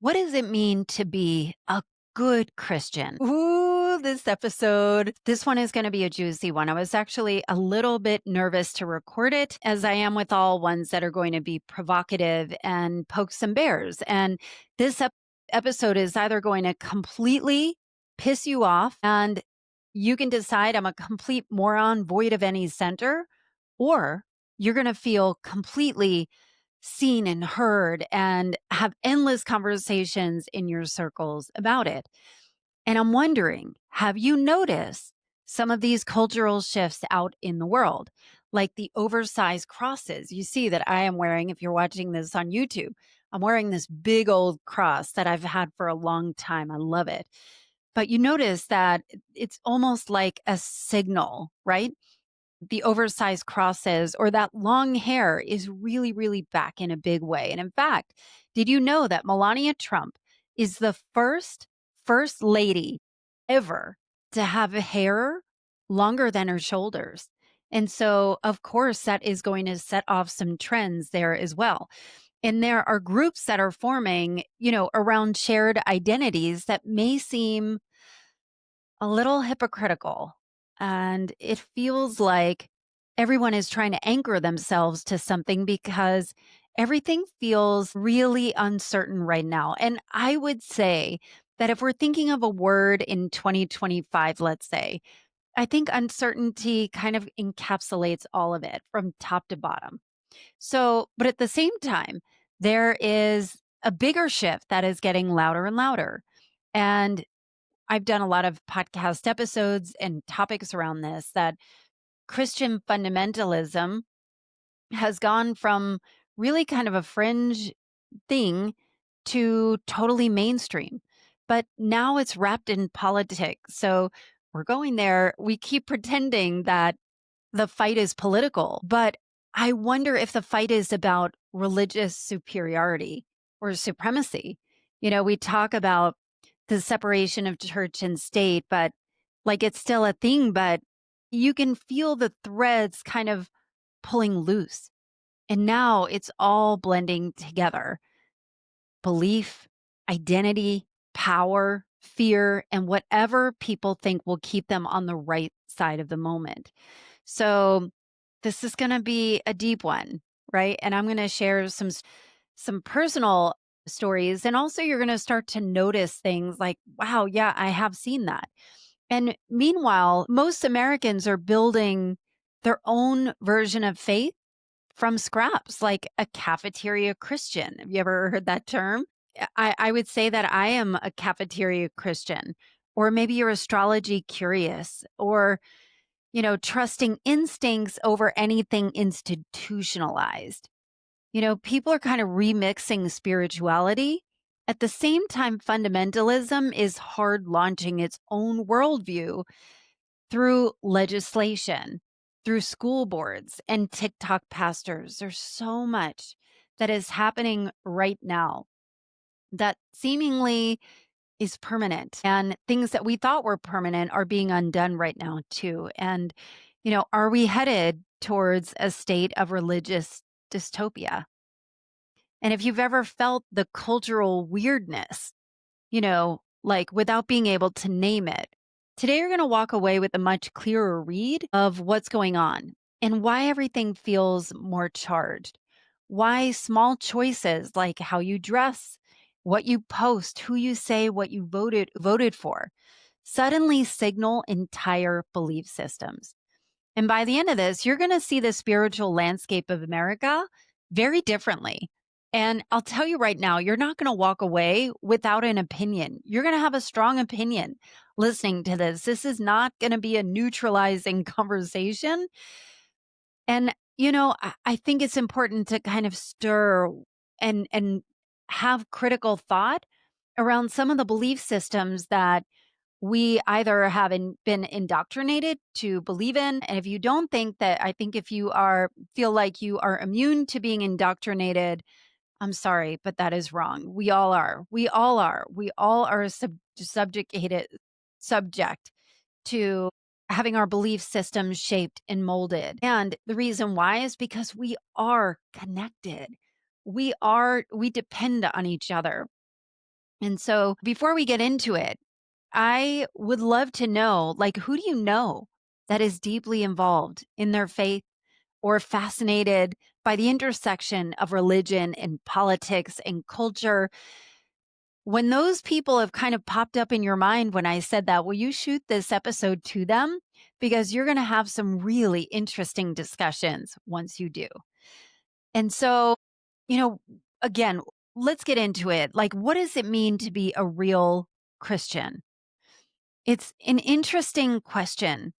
What does it mean to be a good Christian? Ooh, this one is going to be a juicy one. I was actually a little bit nervous to record it, as I am with all ones that are going to be provocative and poke some bears. And this episode is either going to completely piss you off and you can decide I'm a complete moron void of any center, or you're going to feel completely seen and heard and have endless conversations in your circles about it. And I'm wondering, have you noticed some of these cultural shifts out in the world, like the oversized crosses you see that I am wearing? If you're watching this on YouTube, I'm wearing this big old cross that I've had for a long time. I love it. But you notice that it's almost like a signal, right? The oversized crosses or that long hair is really, really back in a big way. And in fact, did you know that Melania Trump is the first lady ever to have a hair longer than her shoulders? And so, of course, that is going to set off some trends there as well. And there are groups that are forming, around shared identities that may seem a little hypocritical. And it feels like everyone is trying to anchor themselves to something because everything feels really uncertain right now. And I would say that if we're thinking of a word in 2025, let's say, I think uncertainty kind of encapsulates all of it from top to bottom. So, but at the same time, there is a bigger shift that is getting louder and louder. And I've done a lot of podcast episodes and topics around this that Christian fundamentalism has gone from really kind of a fringe thing to totally mainstream. But now it's wrapped in politics. So we're going there. We keep pretending that the fight is political, but I wonder if the fight is about religious superiority or supremacy. We talk about the separation of church and state, but like it's still a thing, but you can feel the threads kind of pulling loose. And now it's all blending together: belief, identity, power, fear, and whatever people think will keep them on the right side of the moment. So this is going to be a deep one, right? And I'm going to share some personal stories, and also you're going to start to notice things like, wow, yeah, I have seen that. And meanwhile, most Americans are building their own version of faith from scraps, like a cafeteria Christian. Have you ever heard that term? I would say that I am a cafeteria Christian, or maybe you're astrology curious, or trusting instincts over anything institutionalized. People are kind of remixing spirituality. At the same time, fundamentalism is hard launching its own worldview through legislation, through school boards and TikTok pastors. There's so much that is happening right now that seemingly is permanent, and things that we thought were permanent are being undone right now too. And, are we headed towards a state of religious dystopia? And if you've ever felt the cultural weirdness, like without being able to name it, today you're going to walk away with a much clearer read of what's going on and why everything feels more charged. Why small choices like how you dress, what you post, who you say, what you voted for, suddenly signal entire belief systems. And by the end of this, you're going to see the spiritual landscape of America very differently. And I'll tell you right now, you're not going to walk away without an opinion. You're going to have a strong opinion listening to this. This is not going to be a neutralizing conversation. And, I think it's important to kind of stir and have critical thought around some of the belief systems that we either haven't been indoctrinated to believe in. And if you don't think that, I think if you feel like you are immune to being indoctrinated, I'm sorry, but that is wrong. We all are. We all are. We all are subjugated, subject to having our belief systems shaped and molded. And the reason why is because we are connected. we depend on each other. And so before we get into it, I would love to know, like, who do you know that is deeply involved in their faith or fascinated by the intersection of religion and politics and culture? When those people have kind of popped up in your mind when I said that, will you shoot this episode to them? Because you're going to have some really interesting discussions once you do. And so, you know, again, let's get into it. Like, what does it mean to be a real Christian? It's an interesting question.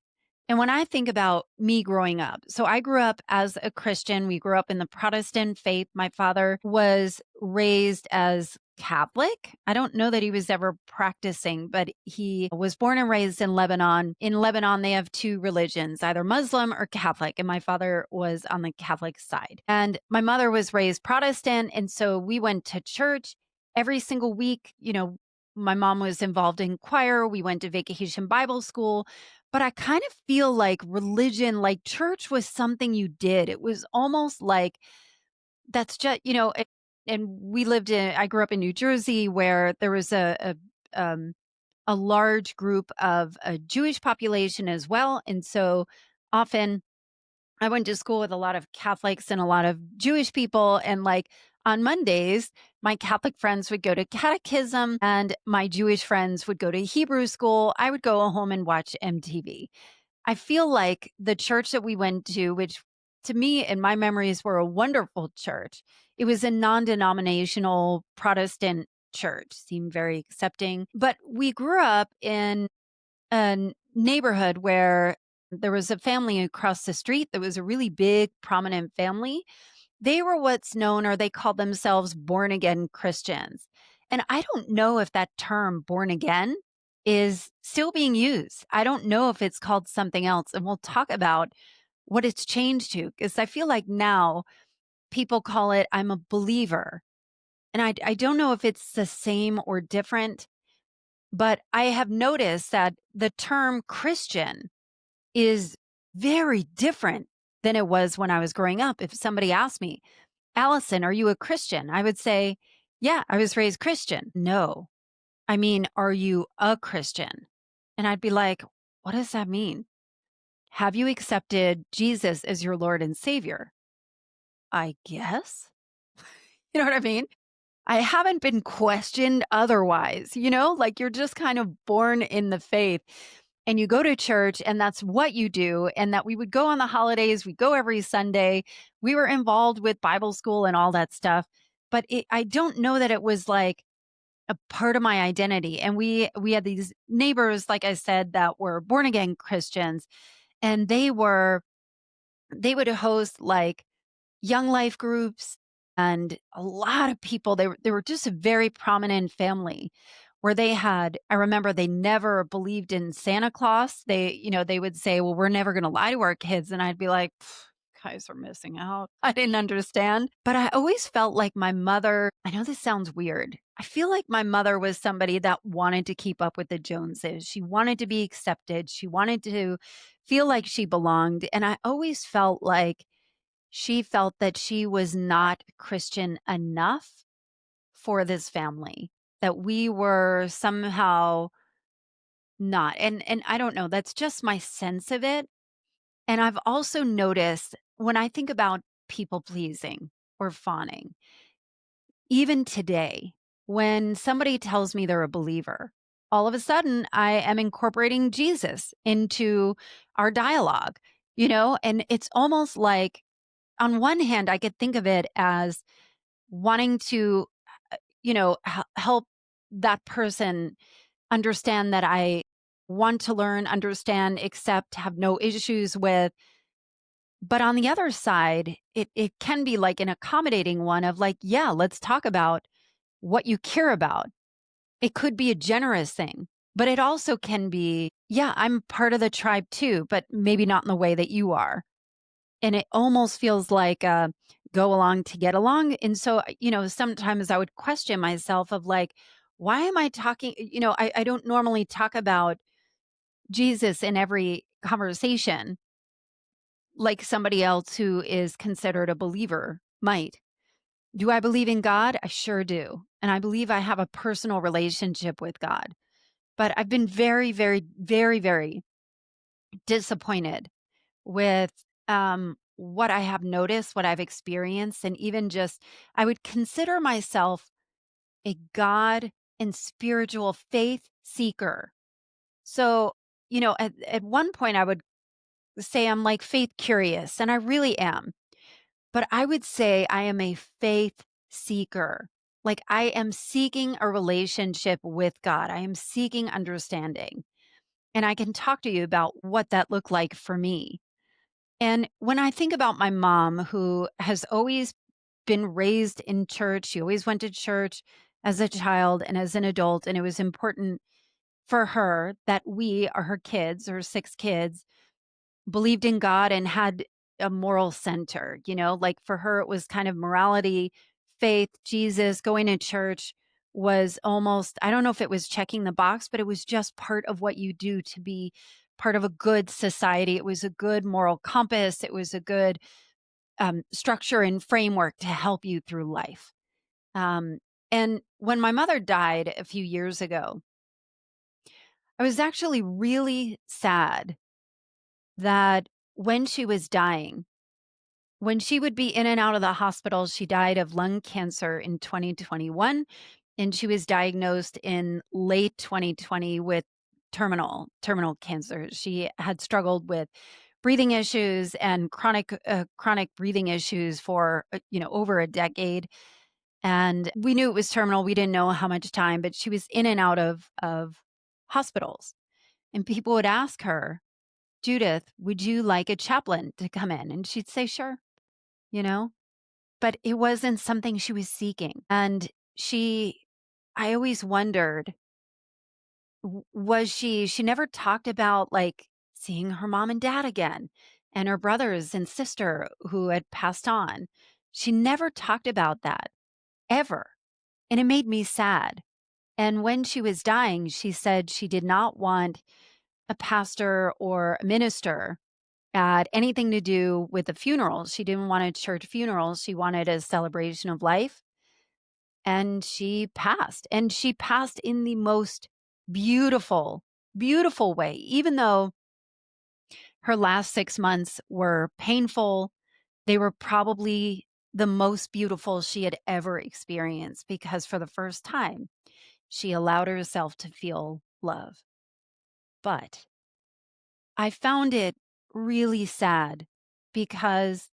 And when I think about me growing up, so I grew up as a Christian. We grew up in the Protestant faith. My father was raised as Catholic. I don't know that he was ever practicing, but he was born and raised in Lebanon. In Lebanon, they have two religions, either Muslim or Catholic. And my father was on the Catholic side. And my mother was raised Protestant. And so we went to church every single week. My mom was involved in choir. We went to vacation Bible school. But I kind of feel like religion, like church was something you did. It was almost like that's just, and I grew up in New Jersey where there was a large group of a Jewish population as well. And so often I went to school with a lot of Catholics and a lot of Jewish people. And like on Mondays, my Catholic friends would go to catechism and my Jewish friends would go to Hebrew school. I would go home and watch MTV. I feel like the church that we went to, which to me in my memories were a wonderful church, it was a non denominational Protestant church, seemed very accepting. But we grew up in a neighborhood where there was a family across the street that was a really big, prominent family. They were what's known, or they called themselves born again Christians. And I don't know if that term born again is still being used. I don't know if it's called something else. And we'll talk about what it's changed to, because I feel like now people call it, I'm a believer. And I don't know if it's the same or different, but I have noticed that the term Christian is very different than it was when I was growing up. If somebody asked me, Allison, are you a Christian? I would say, yeah, I was raised Christian. No, I mean, are you a Christian? And I'd be like, what does that mean? Have you accepted Jesus as your Lord and Savior? I guess. You know what I mean? I haven't been questioned otherwise, like you're just kind of born in the faith and you go to church and that's what you do. And that we would go on the holidays, we go every Sunday. We were involved with Bible school and all that stuff. But I don't know that it was like a part of my identity. And we had these neighbors, like I said, that were born again Christians, and they would host like young life groups and a lot of people. They were just a very prominent family where I remember they never believed in Santa Claus. They would say, well, we're never going to lie to our kids. And I'd be like, guys are missing out. I didn't understand. But I always felt like my mother, I know this sounds weird. I feel like my mother was somebody that wanted to keep up with the Joneses. She wanted to be accepted. She wanted to feel like she belonged. And I always felt like she felt that she was not Christian enough for this family, that we were somehow not. And I don't know, that's just my sense of it. And I've also noticed when I think about people pleasing or fawning, even today, when somebody tells me they're a believer, all of a sudden I am incorporating Jesus into our dialogue, and it's almost like on one hand, I could think of it as wanting to, help that person understand that I want to learn, understand, accept, have no issues with. But on the other side, it can be like an accommodating one of like, yeah, let's talk about what you care about. It could be a generous thing, but it also can be, yeah, I'm part of the tribe too, but maybe not in the way that you are. And it almost feels like go along to get along. And so, sometimes I would question myself of like, why am I talking? I don't normally talk about Jesus in every conversation like somebody else who is considered a believer might. Do I believe in God? I sure do. And I believe I have a personal relationship with God. But I've been very, very, very, very disappointed with what I have noticed, what I've experienced, and even just I would consider myself a God and spiritual faith seeker. So, at one point I would say I'm like faith curious, and I really am. But I would say I am a faith seeker. Like I am seeking a relationship with God. I am seeking understanding. And I can talk to you about what that looked like for me. And when I think about my mom, who has always been raised in church, she always went to church as a child and as an adult. And it was important for her that we, are her kids, her six kids, believed in God and had a moral center, like for her, it was kind of morality, faith, Jesus, going to church was almost, I don't know if it was checking the box, but it was just part of what you do to be part of a good society. It was a good moral compass. It was a good structure and framework to help you through life. Um, and when my mother died a few years ago, I was actually really sad that when she was dying, when she would be in and out of the hospital, she died of lung cancer in 2021, and she was diagnosed in late 2020 with terminal cancer. She had struggled with breathing issues and chronic breathing issues for, over a decade. And we knew it was terminal. We didn't know how much time, but she was in and out of hospitals. And people would ask her, "Judith, would you like a chaplain to come in?" And she'd say, "Sure." you know? But it wasn't something she was seeking. And I always wondered, was she never talked about like seeing her mom and dad again and her brothers and sister who had passed on. She never talked about that ever. And it made me sad. And when she was dying, she said she did not want a pastor or a minister at anything to do with the funeral. She didn't want a church funeral. She wanted a celebration of life. And she passed in the most beautiful, beautiful way, even though her last 6 months were painful. They were probably the most beautiful she had ever experienced because for the first time, she allowed herself to feel love. But I found it really sad because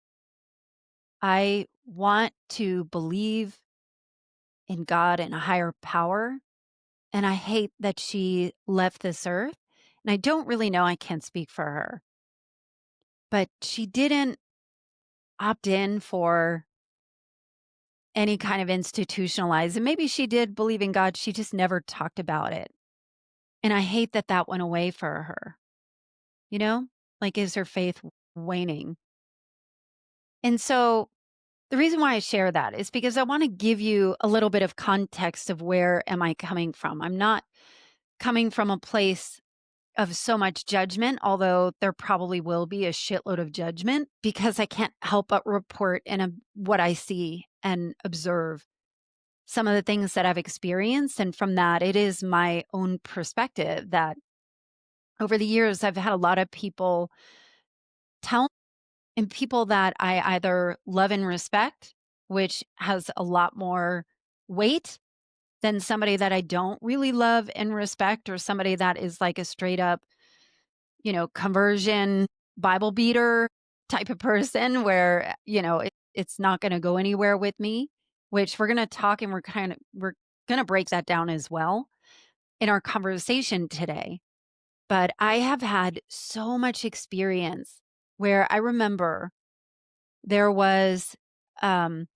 I want to believe in God and a higher power. And I hate that she left this earth. And I don't really know, I can't speak for her, but she didn't opt in for any kind of institutionalized. And maybe she did believe in God. She just never talked about it. And I hate that that went away for her. You know, like, is her faith waning? And so the reason why I share that is because I want to give you a little bit of context of where am I coming from. I'm not coming from a place of so much judgment, although there probably will be a shitload of judgment because I can't help but report what I see and observe some of the things that I've experienced. And from that, it is my own perspective that over the years, I've had a lot of people tell me, and people that I either love and respect, which has a lot more weight than somebody that I don't really love and respect, or somebody that is like a straight up conversion Bible beater type of person where, it's not going to go anywhere with me, which we're going to talk and we're going to break that down as well in our conversation today. But I have had so much experience where I remember there was, oh,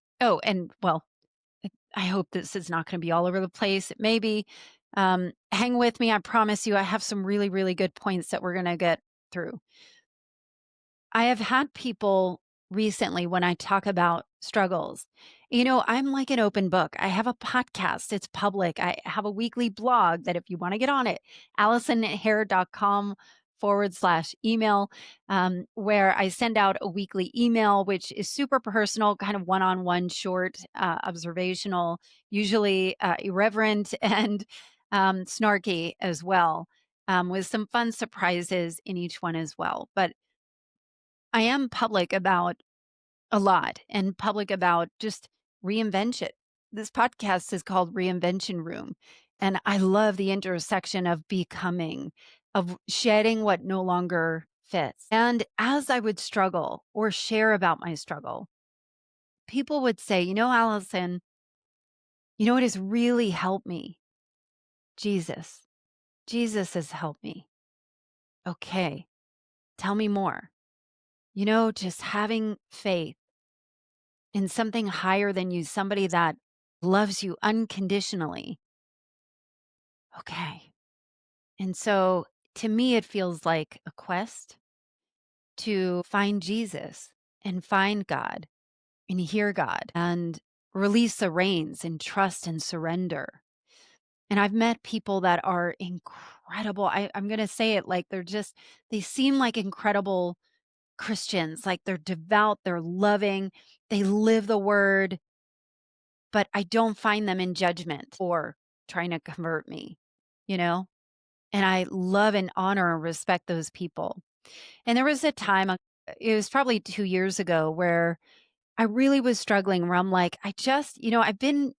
and well, I hope this is not going to be all over the place. Maybe hang with me. I promise you, I have some really, really good points that we're going to get through. I have had people recently when I talk about struggles. I'm like an open book. I have a podcast, it's public. I have a weekly blog that if you want to get on it, AllisonHair.com email, where I send out a weekly email, which is super personal, kind of one-on-one, short, observational, usually irreverent and snarky as well, with some fun surprises in each one as well. But I am public about a lot and public about just reinvention. This podcast is called Reinvention Room. And I love the intersection of becoming, of shedding what no longer fits. And as I would struggle or share about my struggle, people would say, Allison, you know what has really helped me? Jesus. Jesus has helped me. Okay. Tell me more. Just having faith in something higher than you, somebody that loves you unconditionally. Okay. And so to me, it feels like a quest to find Jesus and find God and hear God and release the reins and trust and surrender. And I've met people that are incredible. I'm going to say it like they seem like incredible Christians, like they're devout, they're loving, they live the word, but I don't find them in judgment or trying to convert me, you know? And I love and honor and respect those people. And there was a time, it was probably 2 years ago, where I really was struggling, where I'm like, I've been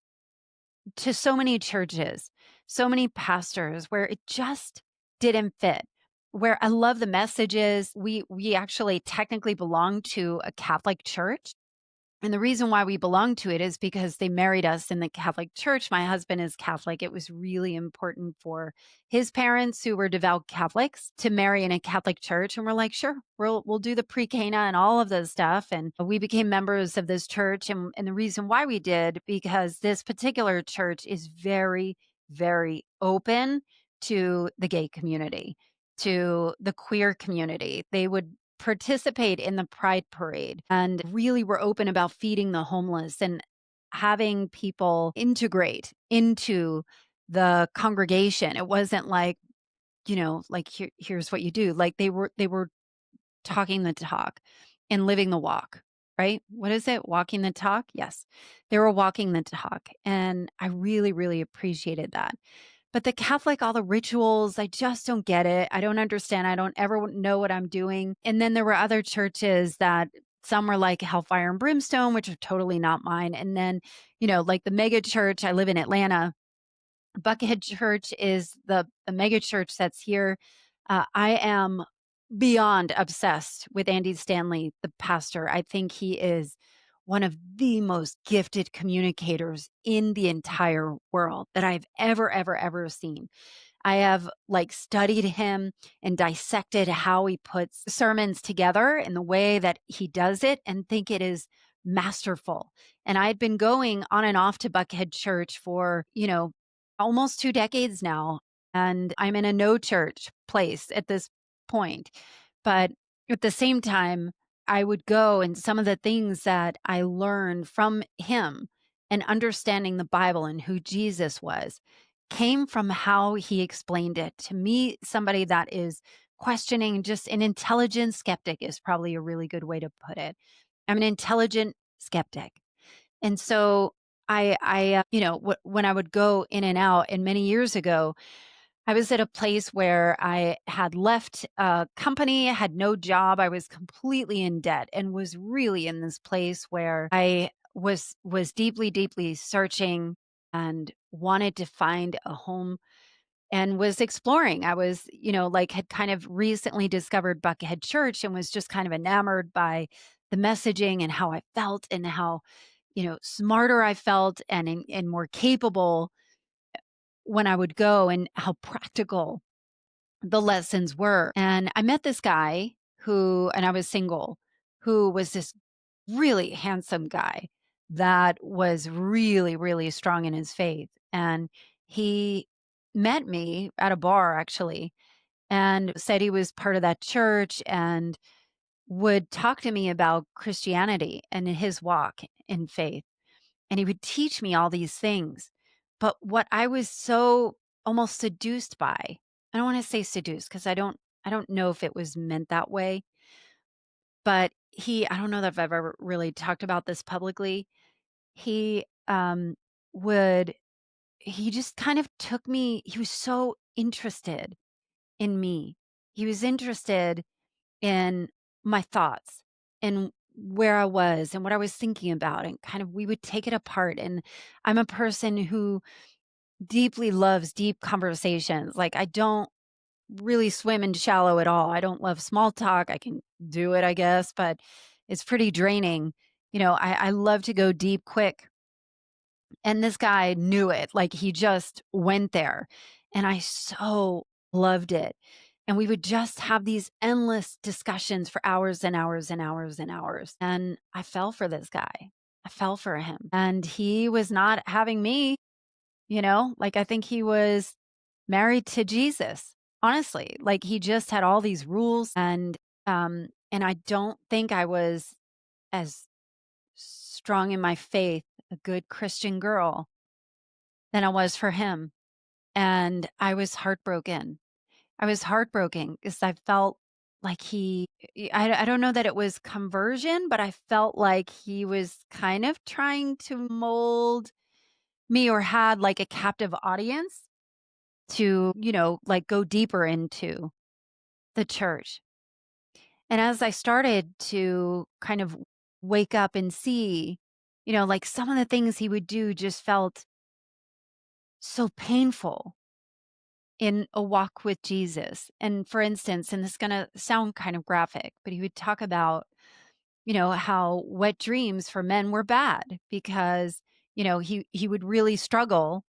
to so many churches, so many pastors where it just didn't fit. Where I love the messages. We actually technically belong to a Catholic church. And the reason why we belong to it is because they married us in the Catholic Church. My husband is Catholic. It was really important for his parents, who were devout Catholics, to marry in a Catholic church. And we're like, sure, we'll do the pre-Cana and all of this stuff. And we became members of this church. And the reason why we did, because this particular church is very, very open to the gay community, to the queer community. They would participate in the Pride Parade and really were open about feeding the homeless and having people integrate into the congregation. It wasn't like, like here's what you do. Like they were talking the talk and living the walk, right? What is it? Walking the talk? Yes. They were walking the talk. And I really, really appreciated that. But the Catholic, all the rituals, I just don't get it. I don't understand. I don't ever know what I'm doing. And then there were other churches that some were like Hellfire and Brimstone, which are totally not mine. And then, like the mega church, I live in Atlanta. Buckhead Church is the mega church that's here. I am beyond obsessed with Andy Stanley, the pastor. I think he is one of the most gifted communicators in the entire world that I've ever, ever, ever seen. I have studied him and dissected how he puts sermons together and the way that he does it, and think it is masterful. And I'd been going on and off to Buckhead Church for, almost 2 decades now. And I'm in a no church place at this point. But at the same time, I would go, and some of the things that I learned from him and understanding the Bible and who Jesus was came from how he explained it to me. Somebody that is questioning, just an intelligent skeptic is probably a really good way to put it. I'm an intelligent skeptic. And so when I would go in and out, and many years ago, I was at a place where I had left a company, had no job. I was completely in debt and was really in this place where I was deeply, deeply searching and wanted to find a home, and was exploring. I was, had kind of recently discovered Buckhead Church and was just kind of enamored by the messaging and how I felt, and how, smarter I felt, and more capable when I would go, and how practical the lessons were. And I met this guy and I was single, who was this really handsome guy that was really, really strong in his faith. And he met me at a bar, actually, and said he was part of that church, and would talk to me about Christianity and his walk in faith. And he would teach me all these things. But what I was so almost seduced by, I don't want to say seduced, because I don't I don't know if it was meant that way, but I don't know that I've ever really talked about this publicly. He, would he just kind of took me he was so interested in me. He was interested in my thoughts and where I was and what I was thinking about, and kind of we would take it apart. And I'm a person who deeply loves deep conversations. Like, I don't really swim in shallow at all. I don't love small talk. I can do it, I guess, but it's pretty draining. I love to go deep quick. And this guy knew it. Like, he just went there. And I so loved it. And we would just have these endless discussions for hours and hours and hours and hours. And I fell for this guy. I fell for him. And he was not having me, like, I think he was married to Jesus. Honestly, like, he just had all these rules, and I don't think I was as strong in my faith, a good Christian girl, than I was for him. And I was heartbroken. I was heartbroken because I felt like I don't know that it was conversion, but I felt like he was kind of trying to mold me, or had like a captive audience to, like, go deeper into the church. And as I started to kind of wake up and see, like, some of the things he would do just felt so painful in a walk with Jesus. And for instance, and this is going to sound kind of graphic, but he would talk about, how wet dreams for men were bad because, he would really struggle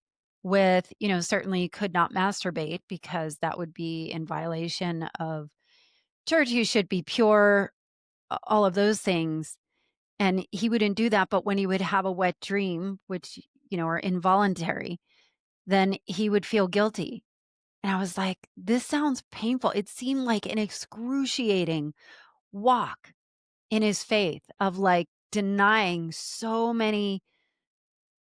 with, certainly could not masturbate because that would be in violation of church. You should be pure, all of those things. And he wouldn't do that. But when he would have a wet dream, which, are involuntary, then he would feel guilty. And I was like, this sounds painful. It seemed like an excruciating walk in his faith of, like, denying so many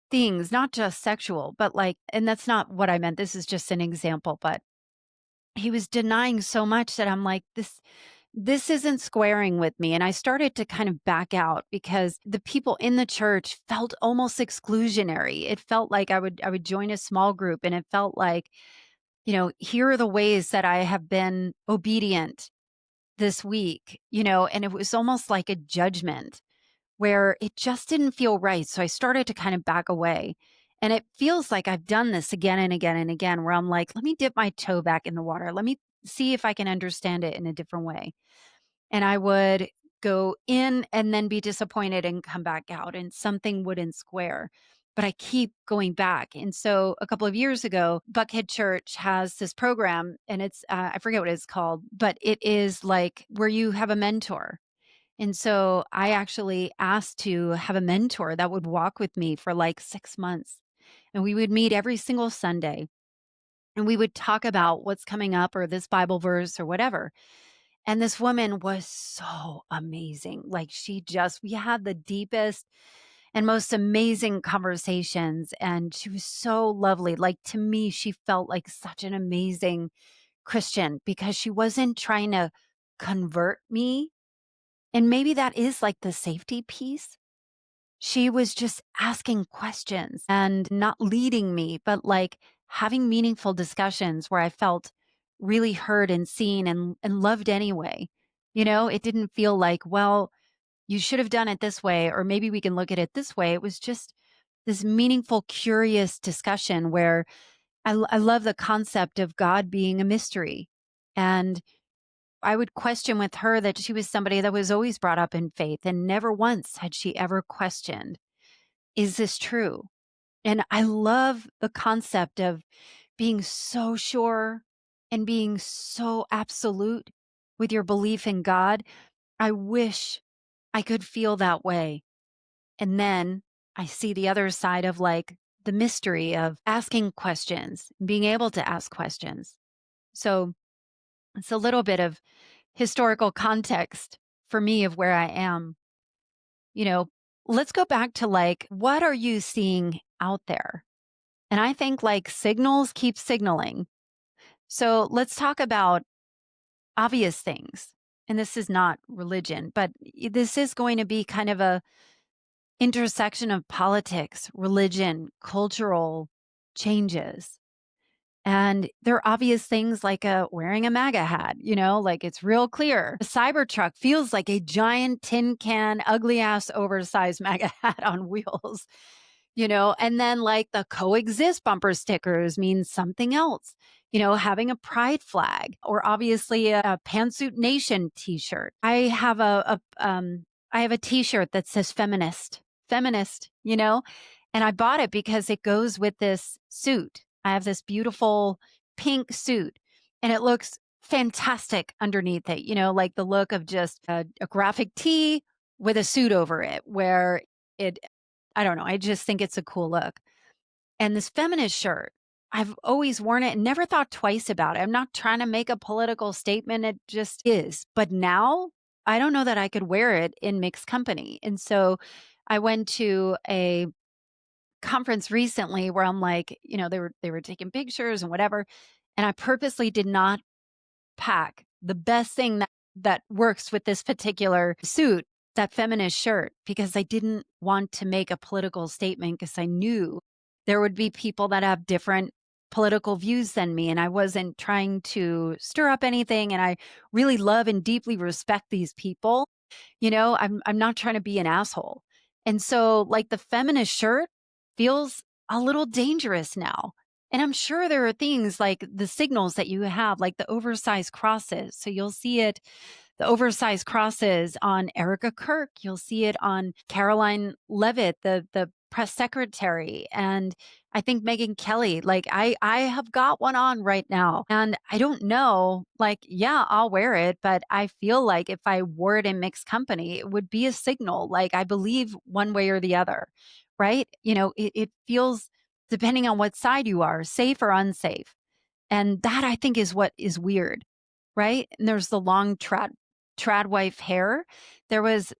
things, not just sexual, but like, and that's not what I meant. This is just an example, but he was denying so much that I'm like, this isn't squaring with me. And I started to kind of back out because the people in the church felt almost exclusionary. It felt like I would join a small group, and it felt like, here are the ways that I have been obedient this week, and it was almost like a judgment where it just didn't feel right. So I started to kind of back away. And it feels like I've done this again and again and again, where I'm like, let me dip my toe back in the water. Let me see if I can understand it in a different way. And I would go in and then be disappointed and come back out, and something wouldn't square. But I keep going back. And so a couple of years ago, Buckhead Church has this program, and it's, I forget what it's called, but it is like where you have a mentor. And so I actually asked to have a mentor that would walk with me for like 6 months. And we would meet every single Sunday, and we would talk about what's coming up, or this Bible verse, or whatever. And this woman was so amazing. Like, we had the deepest and most amazing conversations. And she was so lovely. Like, to me, she felt like such an amazing Christian because she wasn't trying to convert me. And maybe that is like the safety piece. She was just asking questions and not leading me, but like having meaningful discussions where I felt really heard and seen and loved anyway. It didn't feel like, well, you should have done it this way, or maybe we can look at it this way. It was just this meaningful, curious discussion where I love the concept of God being a mystery. And I would question with her that she was somebody that was always brought up in faith, and never once had she ever questioned, is this true? And I love the concept of being so sure and being so absolute with your belief in God. I wish I could feel that way. And then I see the other side of, like, the mystery of asking questions, being able to ask questions. So it's a little bit of historical context for me of where I am. You know, let's go back to, like, what are you seeing out there? And I think, like, signals keep signaling. So let's talk about obvious things. And this is not religion, but this is going to be kind of a intersection of politics, religion, cultural changes. And there are obvious things like wearing a MAGA hat, like it's real clear. A Cybertruck feels like a giant tin can, ugly ass, oversized MAGA hat on wheels, and then like the coexist bumper stickers means something else, having a pride flag or obviously a pantsuit nation t-shirt. I have a t-shirt that says feminist, and I bought it because it goes with this suit. I have this beautiful pink suit and it looks fantastic underneath it, like the look of just a graphic tee with a suit over it where it, I don't know, I just think it's a cool look. And this feminist shirt, I've always worn it and never thought twice about it. I'm not trying to make a political statement. It just is. But now I don't know that I could wear it in mixed company. And so I went to a conference recently where I'm like, they were taking pictures and whatever. And I purposely did not pack the best thing that works with this particular suit, that feminist shirt, because I didn't want to make a political statement because I knew there would be people that have different political views than me and I wasn't trying to stir up anything and I really love and deeply respect these people. I'm not trying to be an asshole. And so like the feminist shirt feels a little dangerous now. And I'm sure there are things like the signals that you have, like the oversized crosses. So you'll see it, the oversized crosses on Erica Kirk. You'll see it on Caroline Levitt, the press secretary. And I think Megyn Kelly, like I have got one on right now. And I don't know, like, yeah, I'll wear it. But I feel like if I wore it in mixed company, it would be a signal. Like I believe one way or the other, right? It feels, depending on what side you are, safe or unsafe. And that I think is what is weird, right? And there's the long trad wife hair. There was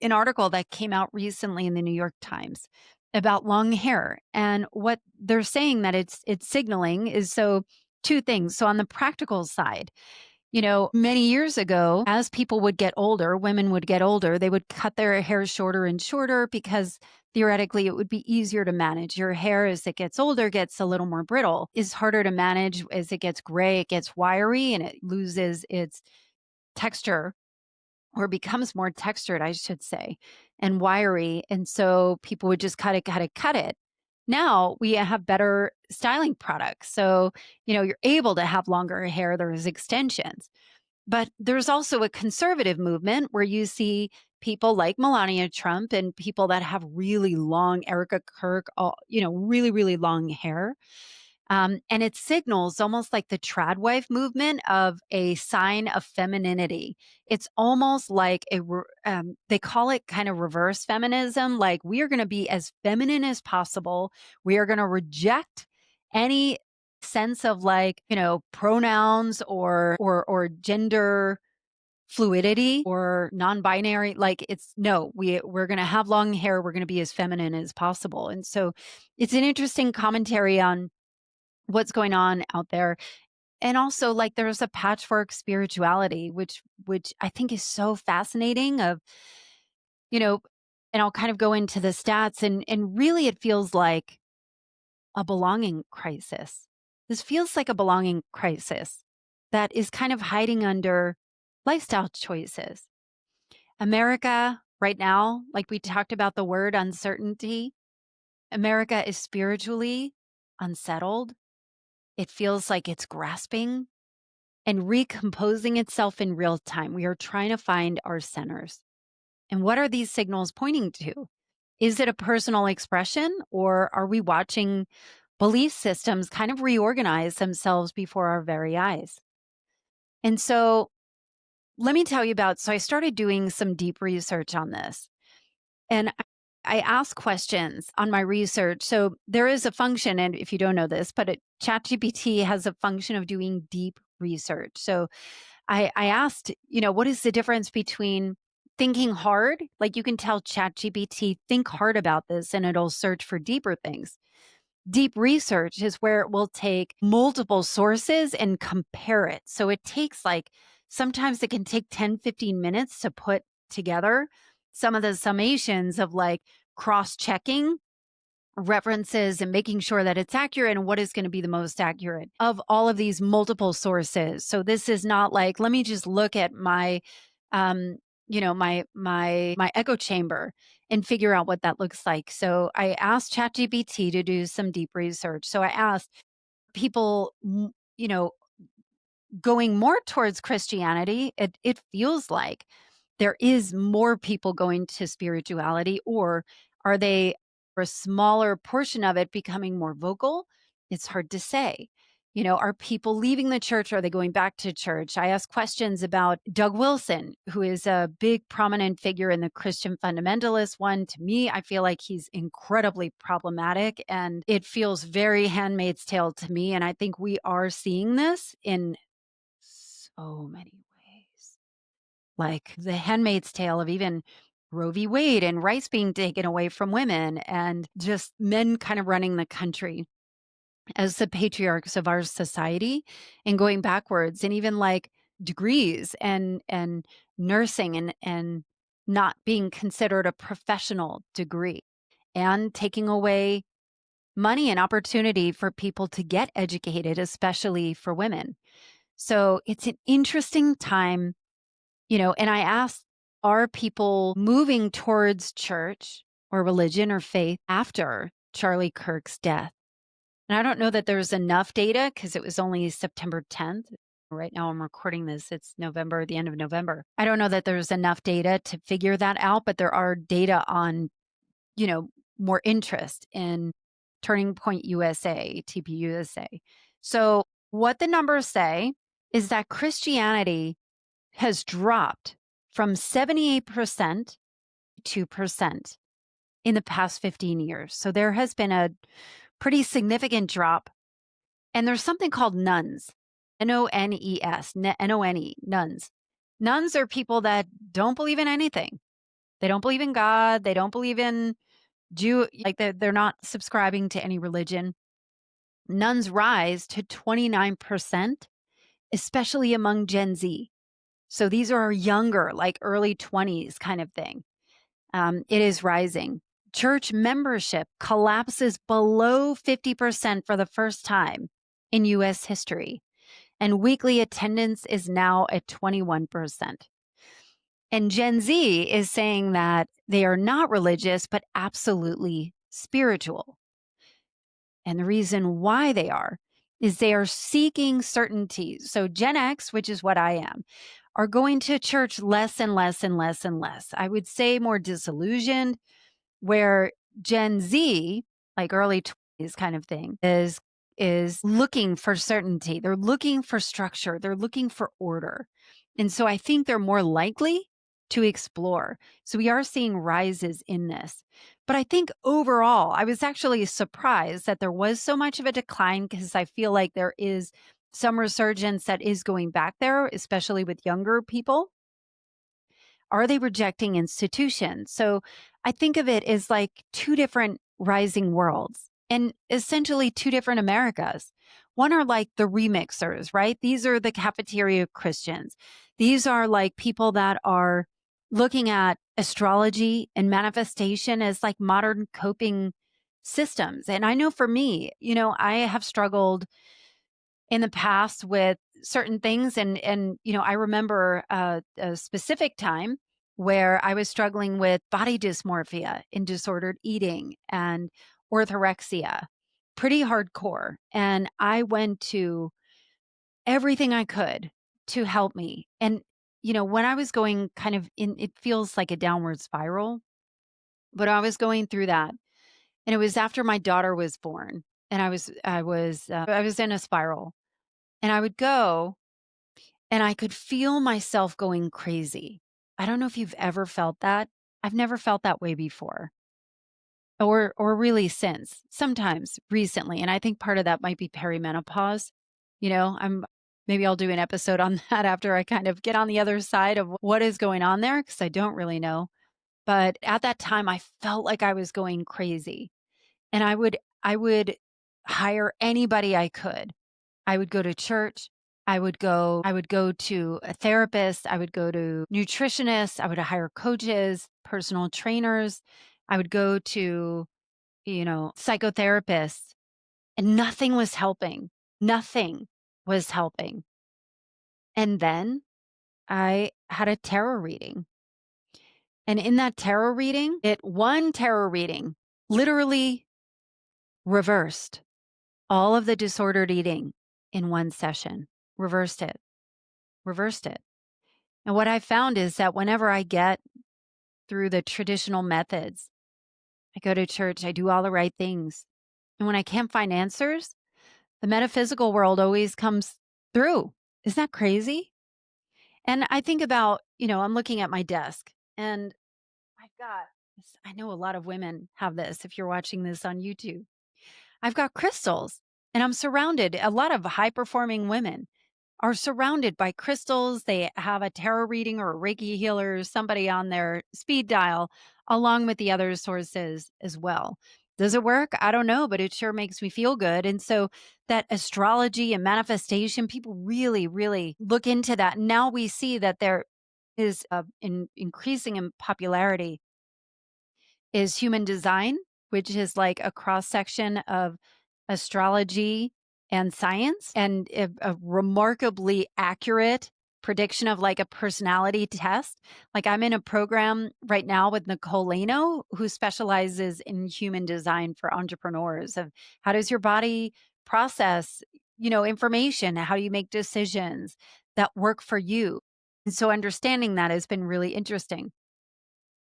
an article that came out recently in the New York Times about long hair. And what they're saying that it's signaling is so two things. So on the practical side, many years ago, as people would get older, women would get older, they would cut their hair shorter and shorter because theoretically it would be easier to manage. Your hair as it gets older gets a little more brittle, is harder to manage as it gets gray, it gets wiry and it loses its texture or becomes more textured, I should say, and wiry. And so people would just cut it. Now we have better styling products. So, you're able to have longer hair. There's extensions. But there's also a conservative movement where you see people like Melania Trump and people that have really long, Erica Kirk, really, really long hair. And it signals almost like the trad wife movement of a sign of femininity. It's almost like they call it kind of reverse feminism. Like we are going to be as feminine as possible. We are going to reject any sense of like, pronouns or gender fluidity or non-binary. Like it's no, we're going to have long hair. We're going to be as feminine as possible. And so it's an interesting commentary on what's going on out there. And also like there's a patchwork spirituality, which I think is so fascinating of, you know, and I'll kind of go into the stats and really it feels like a belonging crisis. This feels like a belonging crisis that is kind of hiding under lifestyle choices. America right now, like we talked about the word uncertainty, America is spiritually unsettled. It feels like it's grasping and recomposing itself in real time. We are trying to find our centers. And what are these signals pointing to? Is it a personal expression or are we watching belief systems kind of reorganize themselves before our very eyes? And so let me tell you about, so I started doing some deep research on this. And I ask questions on my research. So there is a function, and if you don't know this, but ChatGPT has a function of doing deep research. So I asked, what is the difference between thinking hard? Like you can tell ChatGPT, think hard about this, and it'll search for deeper things. Deep research is where it will take multiple sources and compare it. So it takes like sometimes it can take 10, 15 minutes to put together some of the summations of like cross-checking references and making sure that it's accurate and what is going to be the most accurate of all of these multiple sources. So this is not like, let me just look at my um my echo chamber and figure out what that looks like. So I asked ChatGPT to do some deep research. So I asked people, you know, going more towards Christianity, it feels like there is more people going to spirituality, or are they, for a smaller portion of it, becoming more vocal? It's hard to say. Are people leaving the church? Are they going back to church? I asked questions about Doug Wilson, who is a big prominent figure in the Christian fundamentalist one. To me, I feel like he's incredibly problematic and it feels very Handmaid's Tale to me. And I think we are seeing this in so many ways. Like the Handmaid's Tale of even Roe v. Wade and rights being taken away from women and just men kind of running the country as the patriarchs of our society and going backwards, and even like degrees and nursing and not being considered a professional degree, and taking away money and opportunity for people to get educated, especially for women. So it's an interesting time, and I asked, are people moving towards church or religion or faith after Charlie Kirk's death? And I don't know that there's enough data because it was only September 10th. Right now I'm recording this, it's November, the end of November. I don't know that there's enough data to figure that out, but there are data on, more interest in Turning Point USA, TPUSA. So what the numbers say is that Christianity has dropped from 78% to 2% in the past 15 years. So there has been a pretty significant drop. And there's something called nuns, N-O-N-E-S, N-O-N-E, nuns. Nuns are people that don't believe in anything. They don't believe in God. They don't believe in like they're not subscribing to any religion. Nuns rise to 29%, especially among Gen Z. So these are younger, like early 20s kind of thing. It is rising. Church membership collapses below 50% for the first time in US history. And weekly attendance is now at 21%. And Gen Z is saying that they are not religious, but absolutely spiritual. And the reason why they is they are seeking certainty. So Gen X, which is what I am, are going to church less and less and less and less. I would say more disillusioned, where Gen Z, like early 20s kind of thing, is looking for certainty. They're looking for structure. They're looking for order. And so I think they're more likely to explore. So we are seeing rises in this. But I think overall, I was actually surprised that there was so much of a decline, because I feel like there is some resurgence that is going back there, especially with younger people. Are they rejecting institutions? So I think of it as like two different rising worlds and essentially two different Americas. One are like the remixers, right? These are the Cafeteria Christians. These are like people that are looking at astrology and manifestation as like modern coping systems. And I know for me, I have struggled in the past with certain things. And I remember a specific time where I was struggling with body dysmorphia and disordered eating and orthorexia, pretty hardcore. And I went to everything I could to help me. And, when I was going kind of it feels like a downward spiral, but I was going through that. And it was after my daughter was born. And I was in a spiral, and I would go and I could feel myself going crazy. I don't know if you've ever felt that. I've never felt that way before, or really since, sometimes recently. And I think part of that might be perimenopause. Maybe I'll do an episode on that after I kind of get on the other side of what is going on there, because I don't really know. But at that time, I felt like I was going crazy, and I would hire anybody I could. I would go to church. I would go to a therapist, I would go to nutritionists, I would hire coaches, personal trainers, I would go to, psychotherapists, and nothing was helping. Nothing was helping. And then I had a tarot reading. And in that tarot reading, one tarot reading literally reversed all of the disordered eating in one session. Reversed it. Reversed it. And what I found is that whenever I get through the traditional methods, I go to church, I do all the right things. And when I can't find answers, the metaphysical world always comes through. Isn't that crazy? And I think about, I'm looking at my desk and I've got I know a lot of women have this if you're watching this on YouTube. I've got crystals and I'm surrounded, a lot of high performing women are surrounded by crystals. They have a tarot reading or a Reiki healer, somebody on their speed dial, along with the other sources as well. Does it work? I don't know, but it sure makes me feel good. And so that astrology and manifestation, people really, really look into that. Now we see that there is increasing in popularity is human design, which is like a cross section of astrology and science, and a remarkably accurate prediction of like a personality test. Like I'm in a program right now with Nicole Lano, who specializes in human design for entrepreneurs of how does your body process, information? How do you make decisions that work for you? And so understanding that has been really interesting.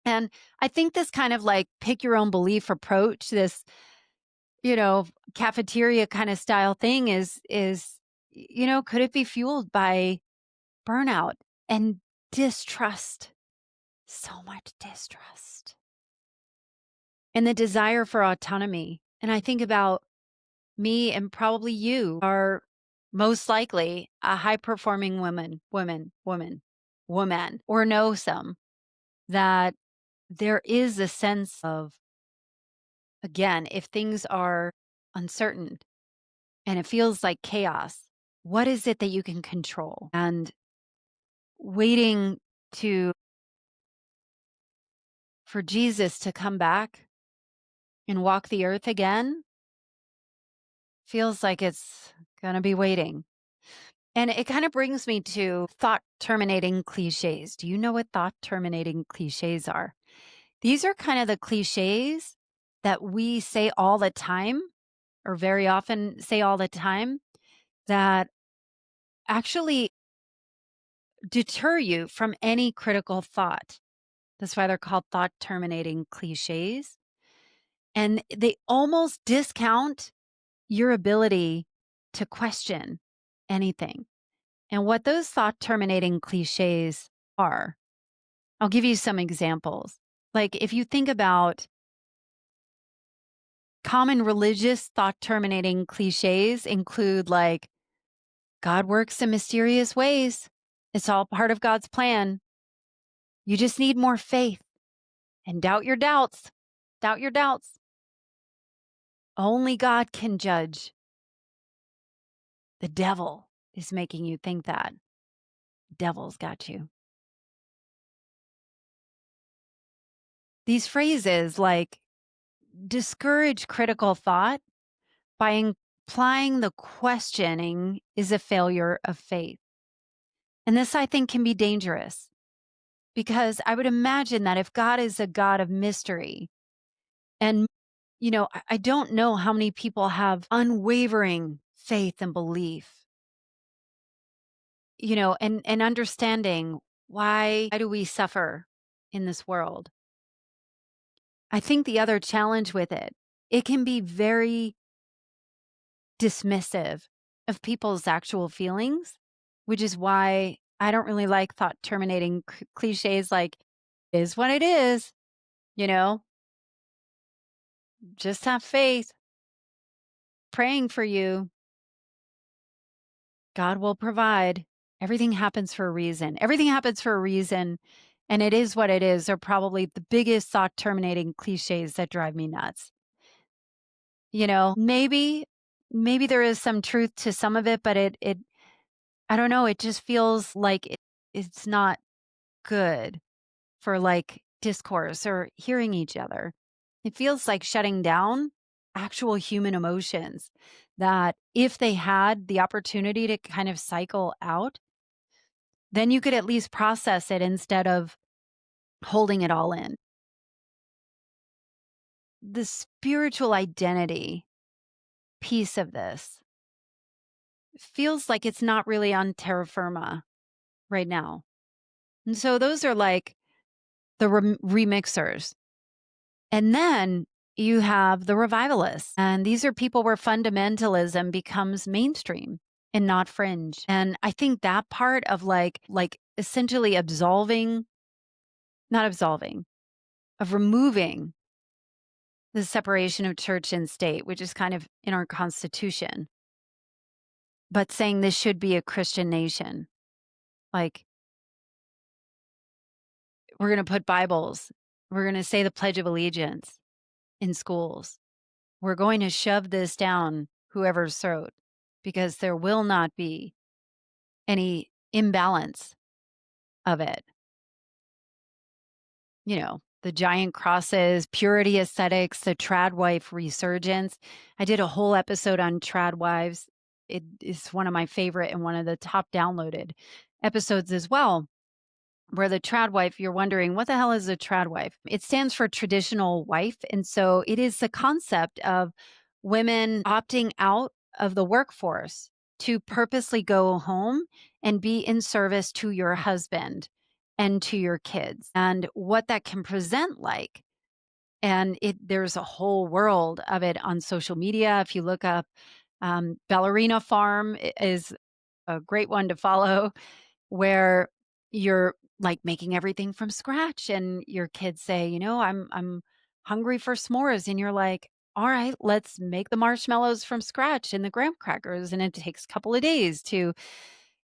And I think this kind of like pick your own belief approach, this, cafeteria kind of style thing could it be fueled by burnout and distrust? So much distrust and the desire for autonomy. And I think about me and probably you are most likely a high performing woman, or know some that there is a sense of, again, if things are uncertain and it feels like chaos, what is it that you can control? And waiting to for Jesus to come back and walk the earth again feels like it's going to be waiting. And it kind of brings me to thought-terminating clichés. Do you know what thought-terminating clichés are? These are kind of the clichés that we say all the time, or very often say all the time, that actually deter you from any critical thought. That's why they're called thought-terminating clichés. And they almost discount your ability to question anything. And what those thought-terminating clichés are, I'll give you some examples. Like if you think about common religious thought-terminating clichés include like, God works in mysterious ways. It's all part of God's plan. You just need more faith and doubt your doubts. Doubt your doubts. Only God can judge. The devil is making you think that. Devil's got you. These phrases like discourage critical thought by implying the questioning is a failure of faith. And this, I think, can be dangerous because I would imagine that if God is a God of mystery, and, I don't know how many people have unwavering faith and belief, and understanding why do we suffer in this world? I think the other challenge with it can be very dismissive of people's actual feelings, which is why I don't really like thought terminating cliches like, is what it is, you know, just have faith, praying for you. God will provide. Everything happens for a reason. Everything happens for a reason. And it is what it is are probably the biggest thought terminating cliches that drive me nuts. Maybe there is some truth to some of it, but I don't know, it just feels like it's not good for, like, discourse or hearing each other. It feels like shutting down actual human emotions that if they had the opportunity to kind of cycle out, then you could at least process it instead of holding it all in. The spiritual identity piece of this feels like it's not really on terra firma right now. And so those are like the remixers. And then you have the revivalists. And these are people where fundamentalism becomes mainstream and not fringe. And I think that part of like essentially absolving, not absolving, of removing the separation of church and state, which is kind of in our constitution, but saying this should be a Christian nation. Like, we're going to put Bibles, we're going to say the Pledge of Allegiance in schools. We're going to shove this down whoever's throat because there will not be any imbalance of it. You know, the giant crosses, purity aesthetics, the trad wife resurgence. I did a whole episode on trad wives. It is one of my favorite and one of the top downloaded episodes as well. Where the trad wife, you're wondering, what the hell is a trad wife? It stands for traditional wife. And so it is the concept of women opting out of the workforce to purposely go home and be in service to your husband and to your kids, and what that can present like. And there's a whole world of it on social media. If you look up Ballerina Farm is a great one to follow, where you're like making everything from scratch and your kids say, I'm hungry for s'mores, and you're like, all right, let's make the marshmallows from scratch and the graham crackers, and it takes a couple of days to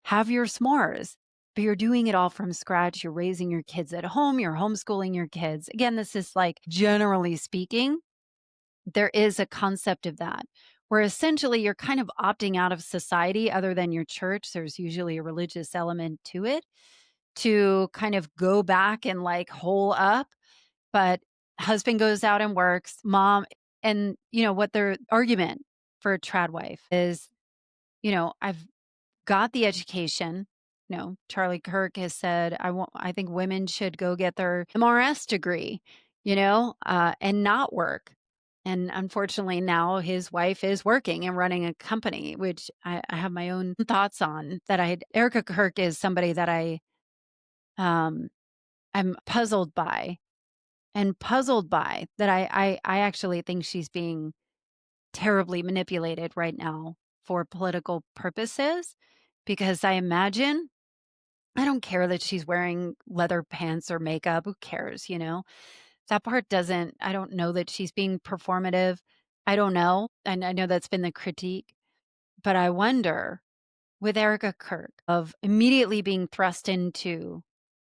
have your s'mores. But you're doing it all from scratch. You're raising your kids at home, you're homeschooling your kids. Again, this is like generally speaking, there is a concept of that where essentially you're kind of opting out of society other than your church. There's usually a religious element to it to kind of go back and like hole up. But husband goes out and works, mom, and what their argument for a trad wife is, I've got the education. Charlie Kirk has said, I think women should go get their MRS degree, and not work. And unfortunately, now his wife is working and running a company, which I have my own thoughts on. Erica Kirk is somebody that um, I'm puzzled by that. I actually think she's being terribly manipulated right now for political purposes, because I imagine, I don't care that she's wearing leather pants or makeup. Who cares, That part doesn't, I don't know that she's being performative. I don't know. And I know that's been the critique, but I wonder with Erica Kirk of immediately being thrust into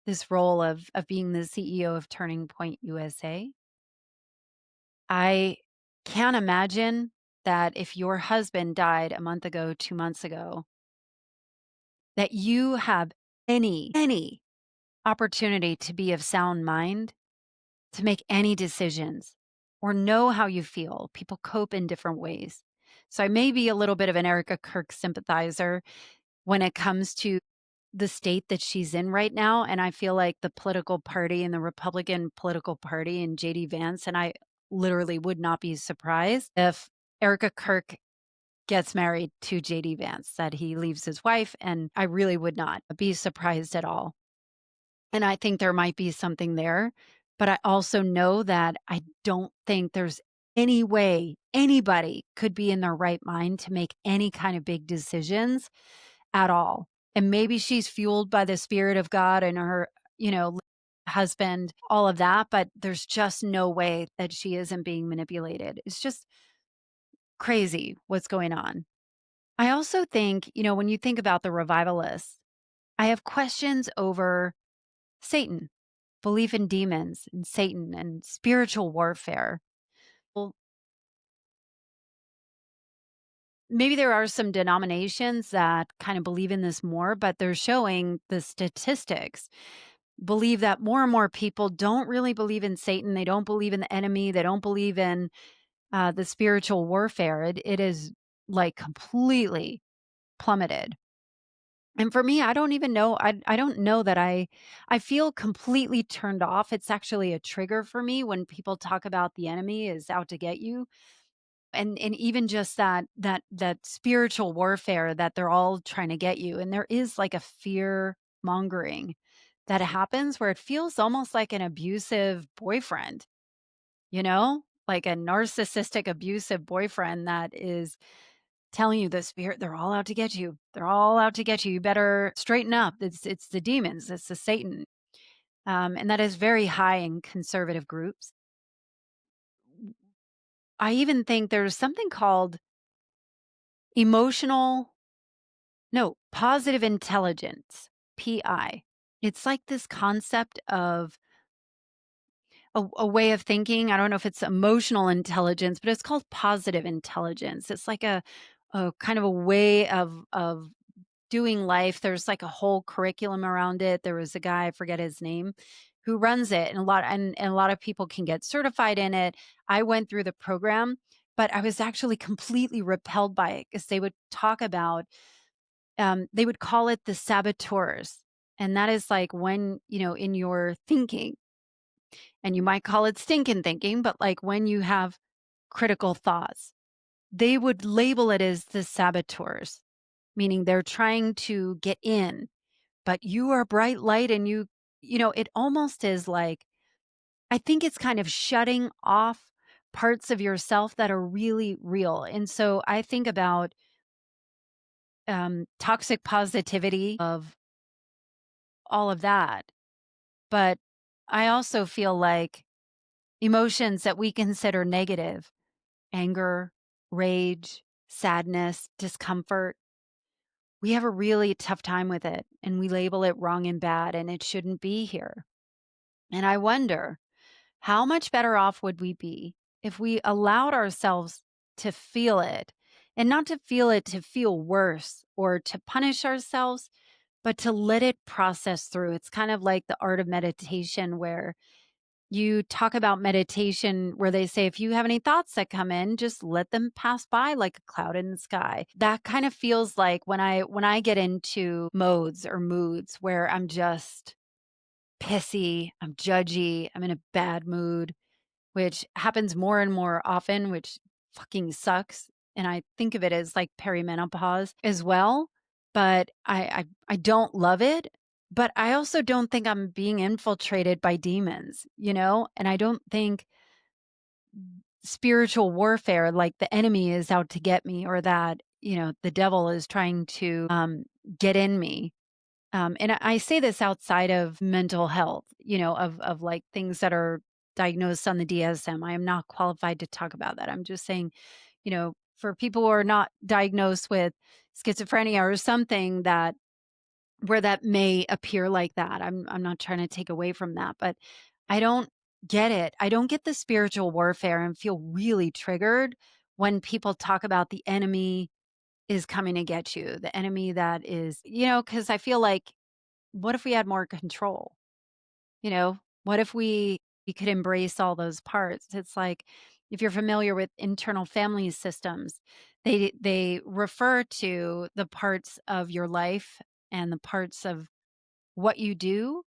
this role of being the CEO of Turning Point USA. I can't imagine that if your husband died a month ago, 2 months ago, that you have any opportunity to be of sound mind, to make any decisions or know how you feel. People cope in different ways. So I may be a little bit of an Erica Kirk sympathizer when it comes to the state that she's in right now. And I feel like the political party and the Republican political party and JD Vance, and I literally would not be surprised if Erica Kirk gets married to JD Vance, that he leaves his wife. And I really would not be surprised at all. And I think there might be something there. But I also know that I don't think there's any way anybody could be in their right mind to make any kind of big decisions at all. And maybe she's fueled by the Spirit of God and her, husband, all of that. But there's just no way that she isn't being manipulated. It's just crazy what's going on. I also think, when you think about the revivalists, I have questions over Satan, belief in demons and Satan and spiritual warfare. Well, maybe there are some denominations that kind of believe in this more, but they're showing the statistics believe that more and more people don't really believe in Satan. They don't believe in the enemy. They don't believe in the spiritual warfare. It is like completely plummeted. And for me, I don't even know. I don't know that I feel completely turned off. It's actually a trigger for me when people talk about the enemy is out to get you. And even just that spiritual warfare that they're all trying to get you. And there is like a fear mongering that happens where it feels almost like an abusive boyfriend, you know? Like a narcissistic abusive boyfriend that is telling you the spirit, they're all out to get you. They're all out to get you. You better straighten up. It's the demons. It's the Satan. And that is very high in conservative groups. I even think there's something called emotional, no, positive intelligence, PI. It's like this concept of a way of thinking. I don't know if it's emotional intelligence, but it's called positive intelligence. It's like a kind of a way of doing life. There's like a whole curriculum around it. There was a guy, I forget his name, who runs it, and a lot of people can get certified in it. I went through the program, but I was actually completely repelled by it because they would talk about they would call it the saboteurs. And that is like when, in your thinking, and you might call it stinking thinking, but like when you have critical thoughts, they would label it as the saboteurs, meaning they're trying to get in, but you are bright light and it almost is like, I think it's kind of shutting off parts of yourself that are really real. And so I think about toxic positivity of all of that. But I also feel like emotions that we consider negative, anger, rage, sadness, discomfort, we have a really tough time with it and we label it wrong and bad and it shouldn't be here. And I wonder how much better off would we be if we allowed ourselves to feel it, and not to feel it to feel worse or to punish ourselves, but to let it process through. It's kind of like the art of meditation where you talk about meditation where they say if you have any thoughts that come in, just let them pass by like a cloud in the sky. That kind of feels like when I get into modes or moods where I'm just pissy, I'm judgy, I'm in a bad mood, which happens more and more often, which fucking sucks. And I think of it as like perimenopause as well. But I don't love it. But I also don't think I'm being infiltrated by demons, And I don't think spiritual warfare, like the enemy is out to get me or that, the devil is trying to get in me. And I say this outside of mental health, of like things that are diagnosed on the DSM. I am not qualified to talk about that. I'm just saying, for people who are not diagnosed with schizophrenia or something that where that may appear like that. I'm not trying to take away from that, but I don't get it. I don't get the spiritual warfare and feel really triggered when people talk about the enemy is coming to get you. The enemy that is, because I feel like what if we had more control? What if we could embrace all those parts? It's like if you're familiar with internal family systems, they refer to the parts of your life and the parts of what you do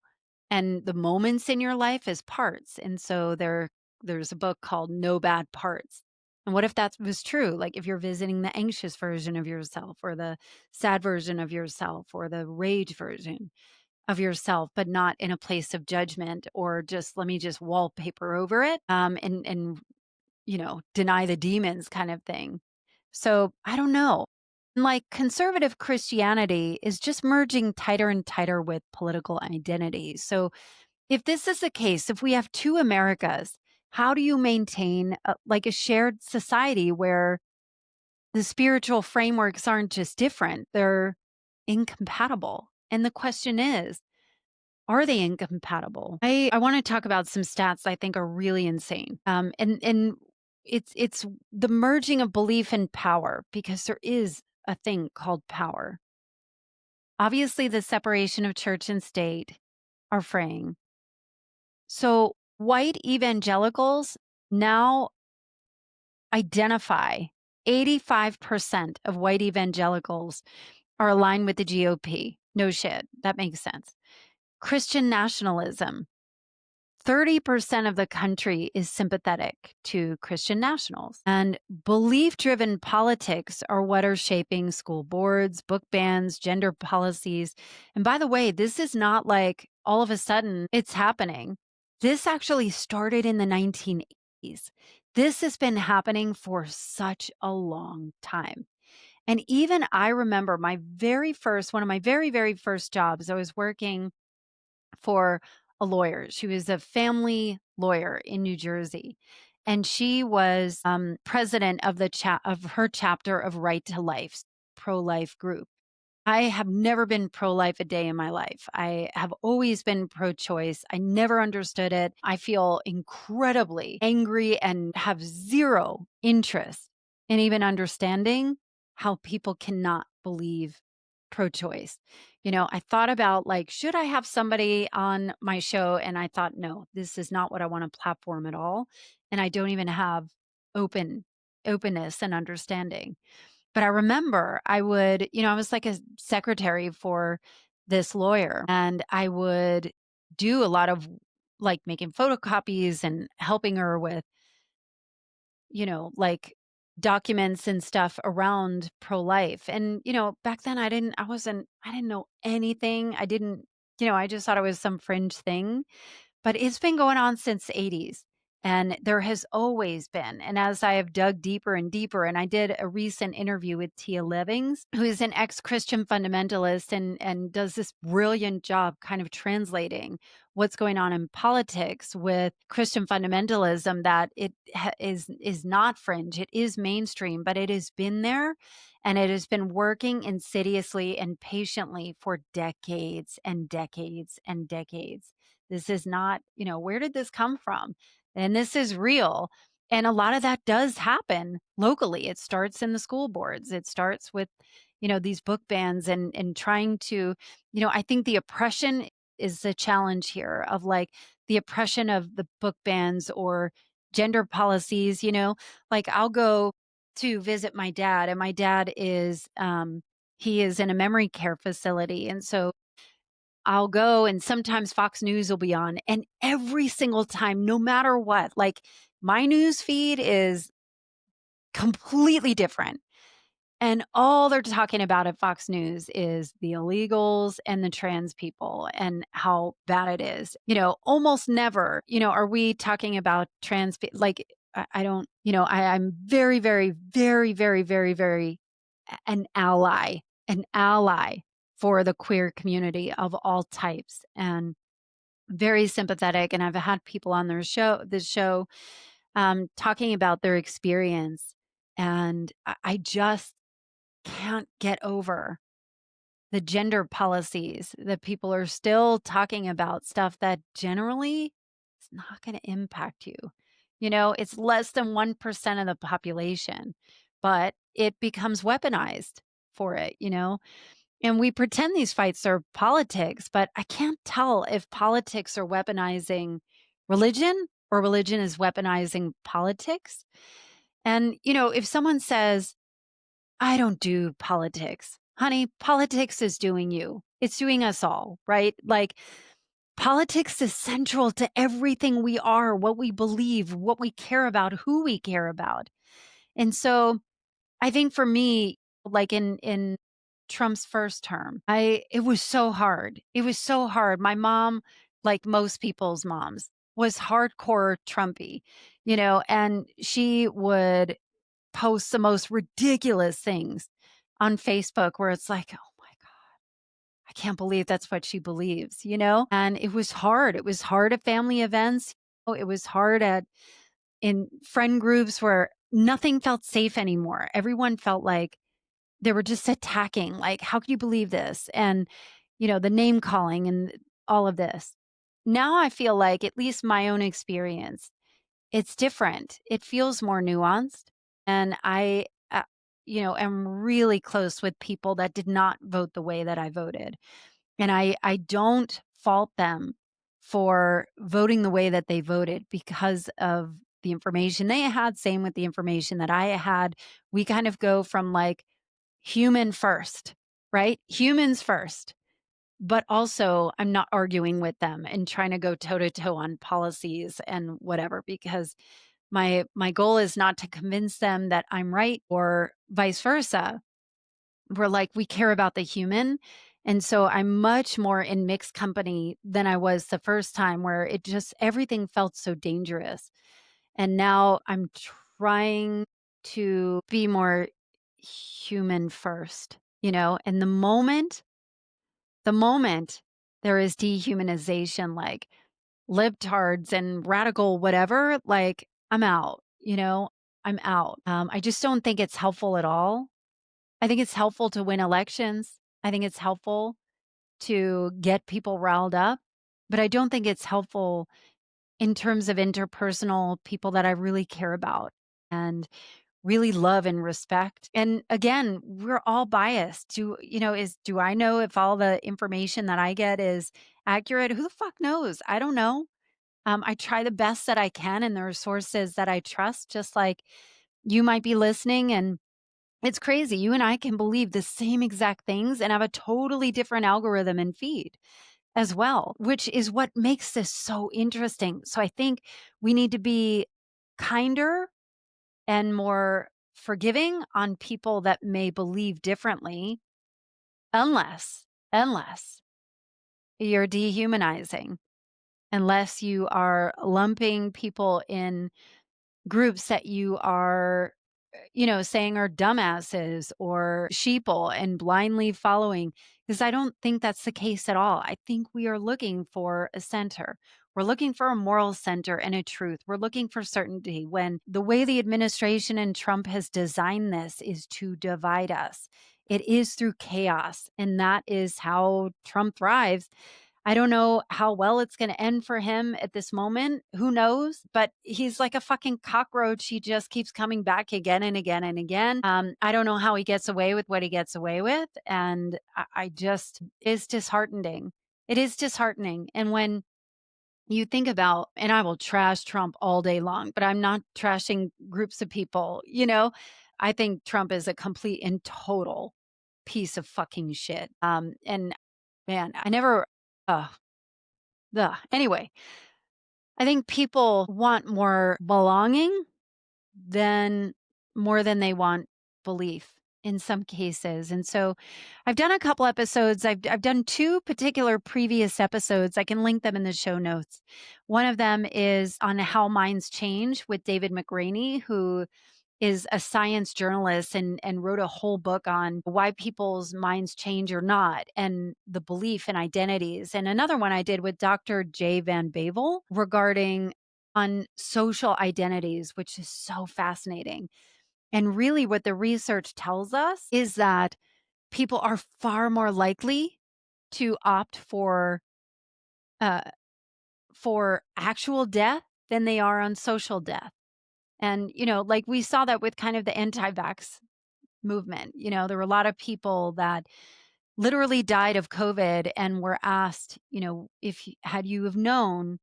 and the moments in your life as parts. And so there's a book called No Bad Parts. And what if that was true? Like if you're visiting the anxious version of yourself or the sad version of yourself or the rage version of yourself, but not in a place of judgment or just let me just wallpaper over it and deny the demons kind of thing. So I don't know. Like conservative Christianity is just merging tighter and tighter with political identity. So if this is the case, if we have two Americas, how do you maintain like a shared society where the spiritual frameworks aren't just different, they're incompatible? And the question is, are they incompatible? I want to talk about some stats I think are really insane. And It's the merging of belief and power because there is a thing called power. Obviously, the separation of church and state are fraying. So, white evangelicals now identify 85% of white evangelicals are aligned with the GOP. No shit. That makes sense. Christian nationalism. 30% of the country is sympathetic to Christian nationals. And belief driven politics are what are shaping school boards, book bans, gender policies. And by the way, this is not like all of a sudden it's happening. This actually started in the 1980s. This has been happening for such a long time. And even I remember one of my very, very first jobs, I was working for a lawyer. She was a family lawyer in New Jersey. And she was president of of her chapter of Right to Life, pro-life group. I have never been pro-life a day in my life. I have always been pro-choice. I never understood it. I feel incredibly angry and have zero interest in even understanding how people cannot believe pro-choice. I thought about like, should I have somebody on my show? And I thought, no, this is not what I want to platform at all. And I don't even have openness and understanding. But I remember I was like a secretary for this lawyer, and I would do a lot of like making photocopies and helping her with, like documents and stuff around pro life. And, back then I didn't know anything. I just thought it was some fringe thing. But it's been going on since the 80s, and there has always been. And as I have dug deeper and deeper, and I did a recent interview with Tia Livings, who is an ex-Christian fundamentalist and does this brilliant job kind of translating what's going on in politics with Christian fundamentalism, that is not fringe, it is mainstream, but it has been there and it has been working insidiously and patiently for decades and decades and decades. This is not, where did this come from? And this is real. And a lot of that does happen locally. It starts in the school boards. It starts with, these book bans and trying to, I think the oppression is the challenge here of like the oppression of the book bans or gender policies, like I'll go to visit my dad, and my dad is he is in a memory care facility. And so I'll go, and sometimes Fox News will be on, and every single time, no matter what, like my news feed is completely different. And all they're talking about at Fox News is the illegals and the trans people and how bad it is. Almost never, are we talking about like, I don't, I'm very, very, very, very, very, very an ally for the queer community of all types, and very sympathetic. And I've had people on this show, talking about their experience. And I just can't get over the gender policies that people are still talking about, stuff that generally is not going to impact you. It's less than 1% of the population, but it becomes weaponized for it. And we pretend these fights are politics, but I can't tell if politics are weaponizing religion or religion is weaponizing politics. And, if someone says, I don't do politics, honey, politics is doing you. It's doing us all, right? Like politics is central to everything we are, what we believe, what we care about, who we care about. And so I think for me, like in Trump's first term, it was so hard. It was so hard. My mom, like most people's moms, was hardcore Trumpy, and she would post the most ridiculous things on Facebook where it's like, oh my God, I can't believe that's what she believes. And it was hard. It was hard at family events. It was hard in friend groups where nothing felt safe anymore. Everyone felt like they were just attacking, like, how could you believe this? And, the name calling and all of this. Now I feel like, at least my own experience, it's different. It feels more nuanced. And am really close with people that did not vote the way that I voted. And I don't fault them for voting the way that they voted because of the information they had. Same with the information that I had. We kind of go from like human first, right? Humans first. But also, I'm not arguing with them and trying to go toe to toe on policies and whatever, because my goal is not to convince them that I'm right or vice versa. We're like, we care about the human. And so I'm much more in mixed company than I was the first time, where it just everything felt so dangerous. And now I'm trying to be more human first, and the moment there is dehumanization, like libtards and radical whatever, like I'm out, I'm out. I just don't think it's helpful at all. I think it's helpful to win elections. I think it's helpful to get people riled up, but I don't think it's helpful in terms of interpersonal people that I really care about and really love and respect. And again, we're all biased. Do I know if all the information that I get is accurate? Who the fuck knows? I don't know. I try the best that I can, and there are sources that I trust, just like you might be listening. And it's crazy. You and I can believe the same exact things and have a totally different algorithm and feed as well, which is what makes this so interesting. So I think we need to be kinder and more forgiving on people that may believe differently, unless you're dehumanizing, unless you are lumping people in groups that you are, saying are dumbasses or sheeple and blindly following, because I don't think that's the case at all. I think we are looking for a center. We're looking for a moral center and a truth. We're looking for certainty, when the way the administration and Trump has designed this is to divide us. It is through chaos, and that is how Trump thrives. I don't know how well it's going to end for him at this moment. Who knows? But he's like a fucking cockroach. He just keeps coming back again and again and again. I don't know how he gets away with what he gets away with. And I just, it's disheartening. It is disheartening. And when you think about, and I will trash Trump all day long, but I'm not trashing groups of people, I think Trump is a complete and total piece of fucking shit. And man, I never, uh, anyway, I think people want more belonging than more than they want belief in some cases. And so I've done a couple episodes. I've done two particular previous episodes. I can link them in the show notes. One of them is on how minds change with David McRaney, who is a science journalist and wrote a whole book on why people's minds change or not, and the belief in identities. And another one I did with Dr. Jay Van Bavel regarding on social identities, which is so fascinating. And really what the research tells us is that people are far more likely to opt uh, for actual death than they are on social death. And, like we saw that with kind of the anti-vax movement. There were a lot of people that literally died of COVID and were asked, if had you have known,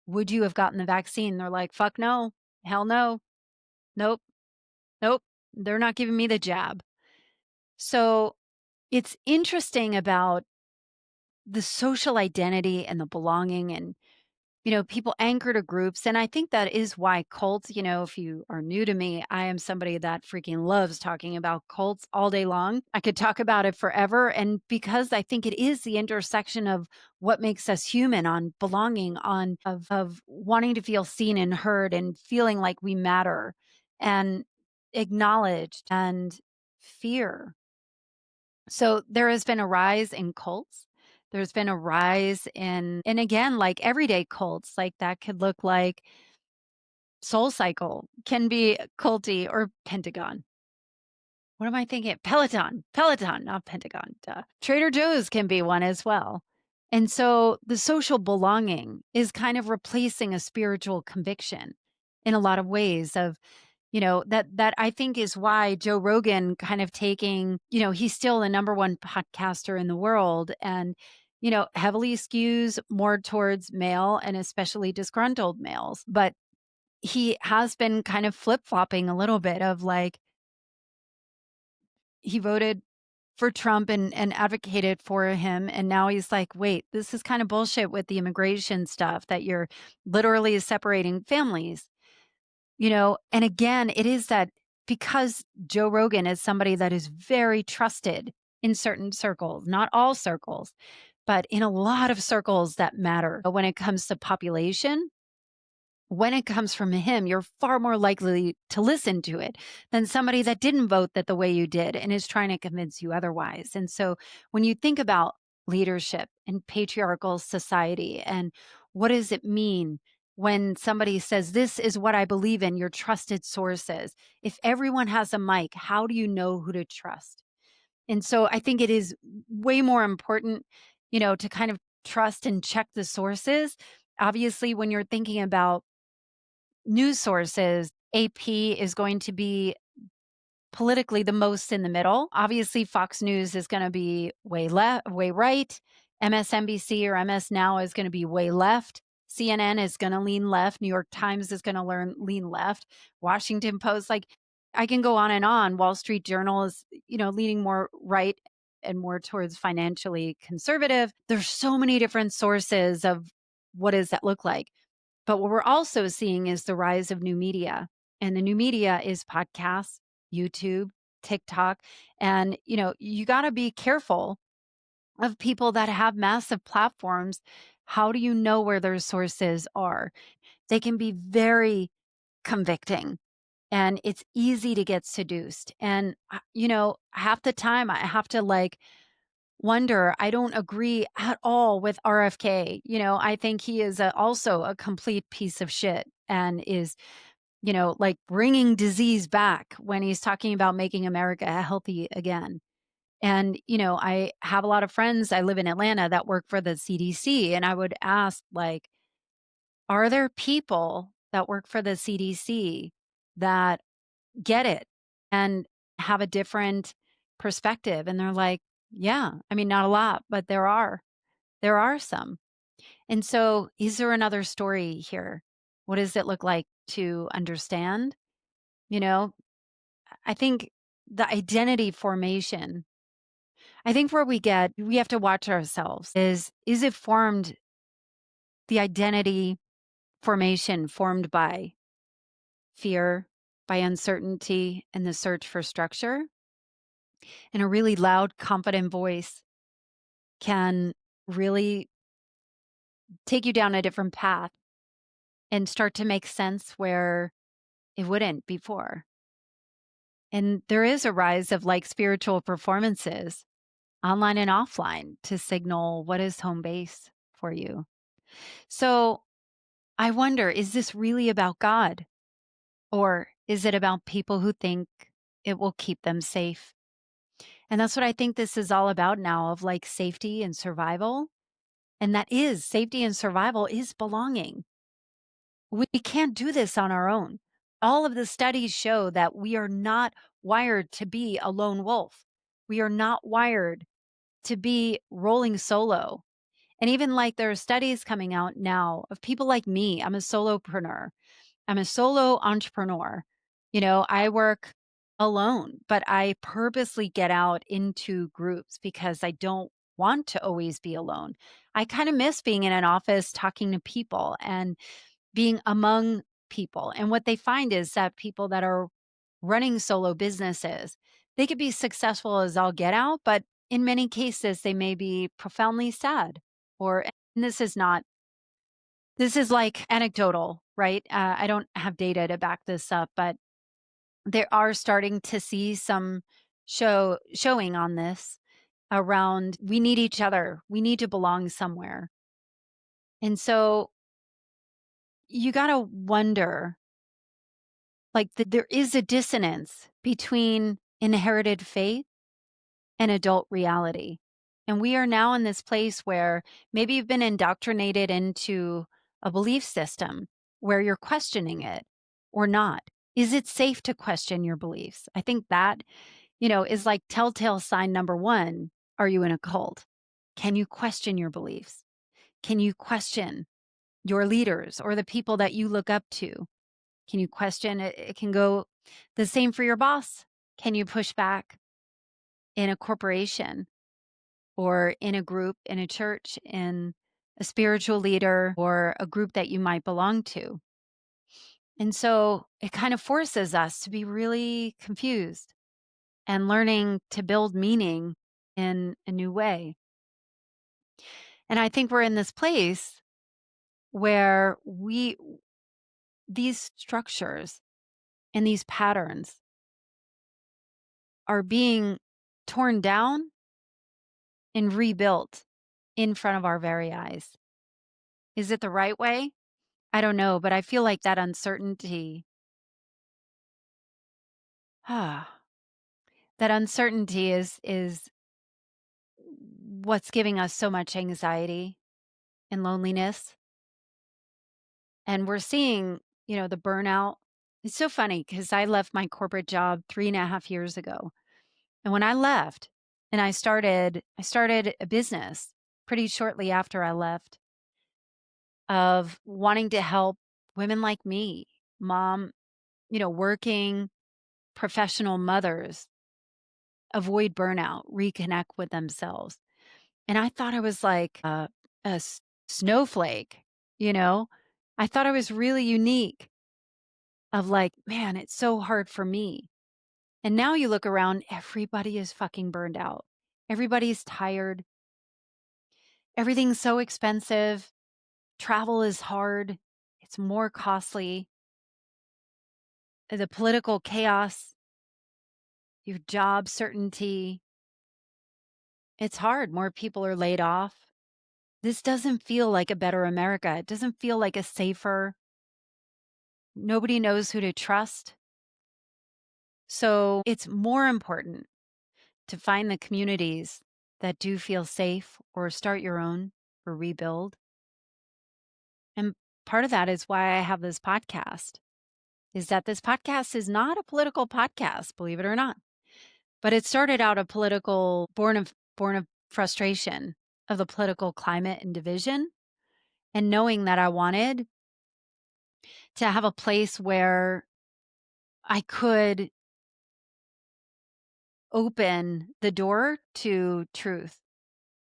would you have gotten the vaccine? They're like, fuck no, hell no, nope, nope, they're not giving me the jab. So it's interesting about the social identity and the belonging, and people anchor to groups. And I think that is why cults, if you are new to me, I am somebody that freaking loves talking about cults all day long. I could talk about it forever. And because I think it is the intersection of what makes us human, on belonging, on of wanting to feel seen and heard and feeling like we matter and acknowledged, and fear. So there has been a rise in cults. There's been a rise in, and again, like everyday cults, like that could look like Soul Cycle can be culty, or Pentagon. What am I thinking? Peloton, not Pentagon. Duh. Trader Joe's can be one as well. And so the social belonging is kind of replacing a spiritual conviction. in a lot of ways of, that I think is why Joe Rogan kind of taking, he's still the number one podcaster in the world and, heavily skews more towards male and especially disgruntled males. But he has been kind of flip-flopping a little bit of like, he voted for Trump and advocated for him, and now he's like, "Wait, this is kind of bullshit with the immigration stuff that you're literally separating families." And again, it is that because Joe Rogan is somebody that is very trusted in certain circles, not all circles, but in a lot of circles that matter when it comes to population. When it comes from him, you're far more likely to listen to it than somebody that didn't vote that the way you did and is trying to convince you otherwise. And so when you think about leadership and patriarchal society and what does it mean when somebody says, this is what I believe in, your trusted sources. If everyone has a mic, how do you know who to trust? And so I think it is way more important, to kind of trust and check the sources. Obviously, when you're thinking about news sources, AP is going to be politically the most in the middle. Obviously, Fox News is going to be way left, way right. MSNBC or MS Now is going to be way left. CNN is going to lean left. New York Times is going to lean left. Washington Post, like I can go on and on. Wall Street Journal is, leaning more right and more towards financially conservative. There's so many different sources of what does that look like. But what we're also seeing is the rise of new media. And the new media is podcasts, YouTube, TikTok. And, you got to be careful of people that have massive platforms. How do you know where their sources are? They can be very convicting and it's easy to get seduced. And, half the time I have to like wonder, I don't agree at all with RFK. I think he is also a complete piece of shit and is, like bringing disease back when he's talking about making America healthy again. And, I have a lot of friends. I live in Atlanta that work for the CDC. And I would ask, like, are there people that work for the CDC that get it and have a different perspective? And they're like, yeah, I mean, not a lot, but there are. There are some. And so, is there another story here? What does it look like to understand? You know, I think the identity formation, I think where we have to watch ourselves is it formed the identity formation formed by fear, by uncertainty, and the search for structure? And a really loud, confident voice can really take you down a different path and start to make sense where it wouldn't before. And there is a rise of like spiritual performances, online and offline, to signal what is home base for you. So I wonder, is this really about God? Or is it about people who think it will keep them safe? And that's what I think this is all about now of like safety and survival. And that is safety and survival is belonging. We can't do this on our own. All of the studies show that we are not wired to be a lone wolf. We are not wired to be rolling solo. And even like there are studies coming out now of people like me. I'm a solopreneur. I'm a solo entrepreneur. I work alone, but I purposely get out into groups because I don't want to always be alone. I kind of miss being in an office talking to people and being among people. And what they find is that people that are running solo businesses, they could be successful as all get out, but in many cases, they may be profoundly sad. And this is like anecdotal, right? I don't have data to back this up, but they are starting to see some showing on this around we need each other. We need to belong somewhere. And so you got to wonder like there is a dissonance between inherited faith and adult reality. And we are now in this place where maybe you've been indoctrinated into a belief system where you're questioning it. or not? Is it safe to question your beliefs? I think that, is like telltale sign number one. Are you in a cult? Can you question your beliefs? Can you question your leaders or the people that you look up to? Can you question it? It can go the same for your boss. Can you push back in a corporation or in a group, in a church, in a spiritual leader or a group that you might belong to? And so it kind of forces us to be really confused and learning to build meaning in a new way. And I think we're in this place where these structures and these patterns are being torn down and rebuilt in front of our very eyes. Is it the right way? I don't know, but I feel like that uncertainty, that uncertainty is what's giving us so much anxiety and loneliness. And we're seeing, the burnout. It's so funny because I left my corporate job 3.5 years ago. And when I left and I started a business pretty shortly after I left of wanting to help women like me, mom, working professional mothers avoid burnout, reconnect with themselves. And I thought I was like a snowflake, you know? I thought I was really unique of like, man, it's so hard for me. And now you look around, everybody is fucking burned out. Everybody's tired. Everything's so expensive. Travel is hard. It's more costly. The political chaos, your job certainty. It's hard. More people are laid off. This doesn't feel like a better America. It doesn't feel like a safer. Nobody knows who to trust. So it's more important to find the communities that do feel safe or start your own or rebuild. And part of that is why I have this podcast, is that this podcast is not a political podcast, believe it or not. But it started out a political, born of frustration of the political climate and division, and knowing that I wanted to have a place where I could open the door to truth.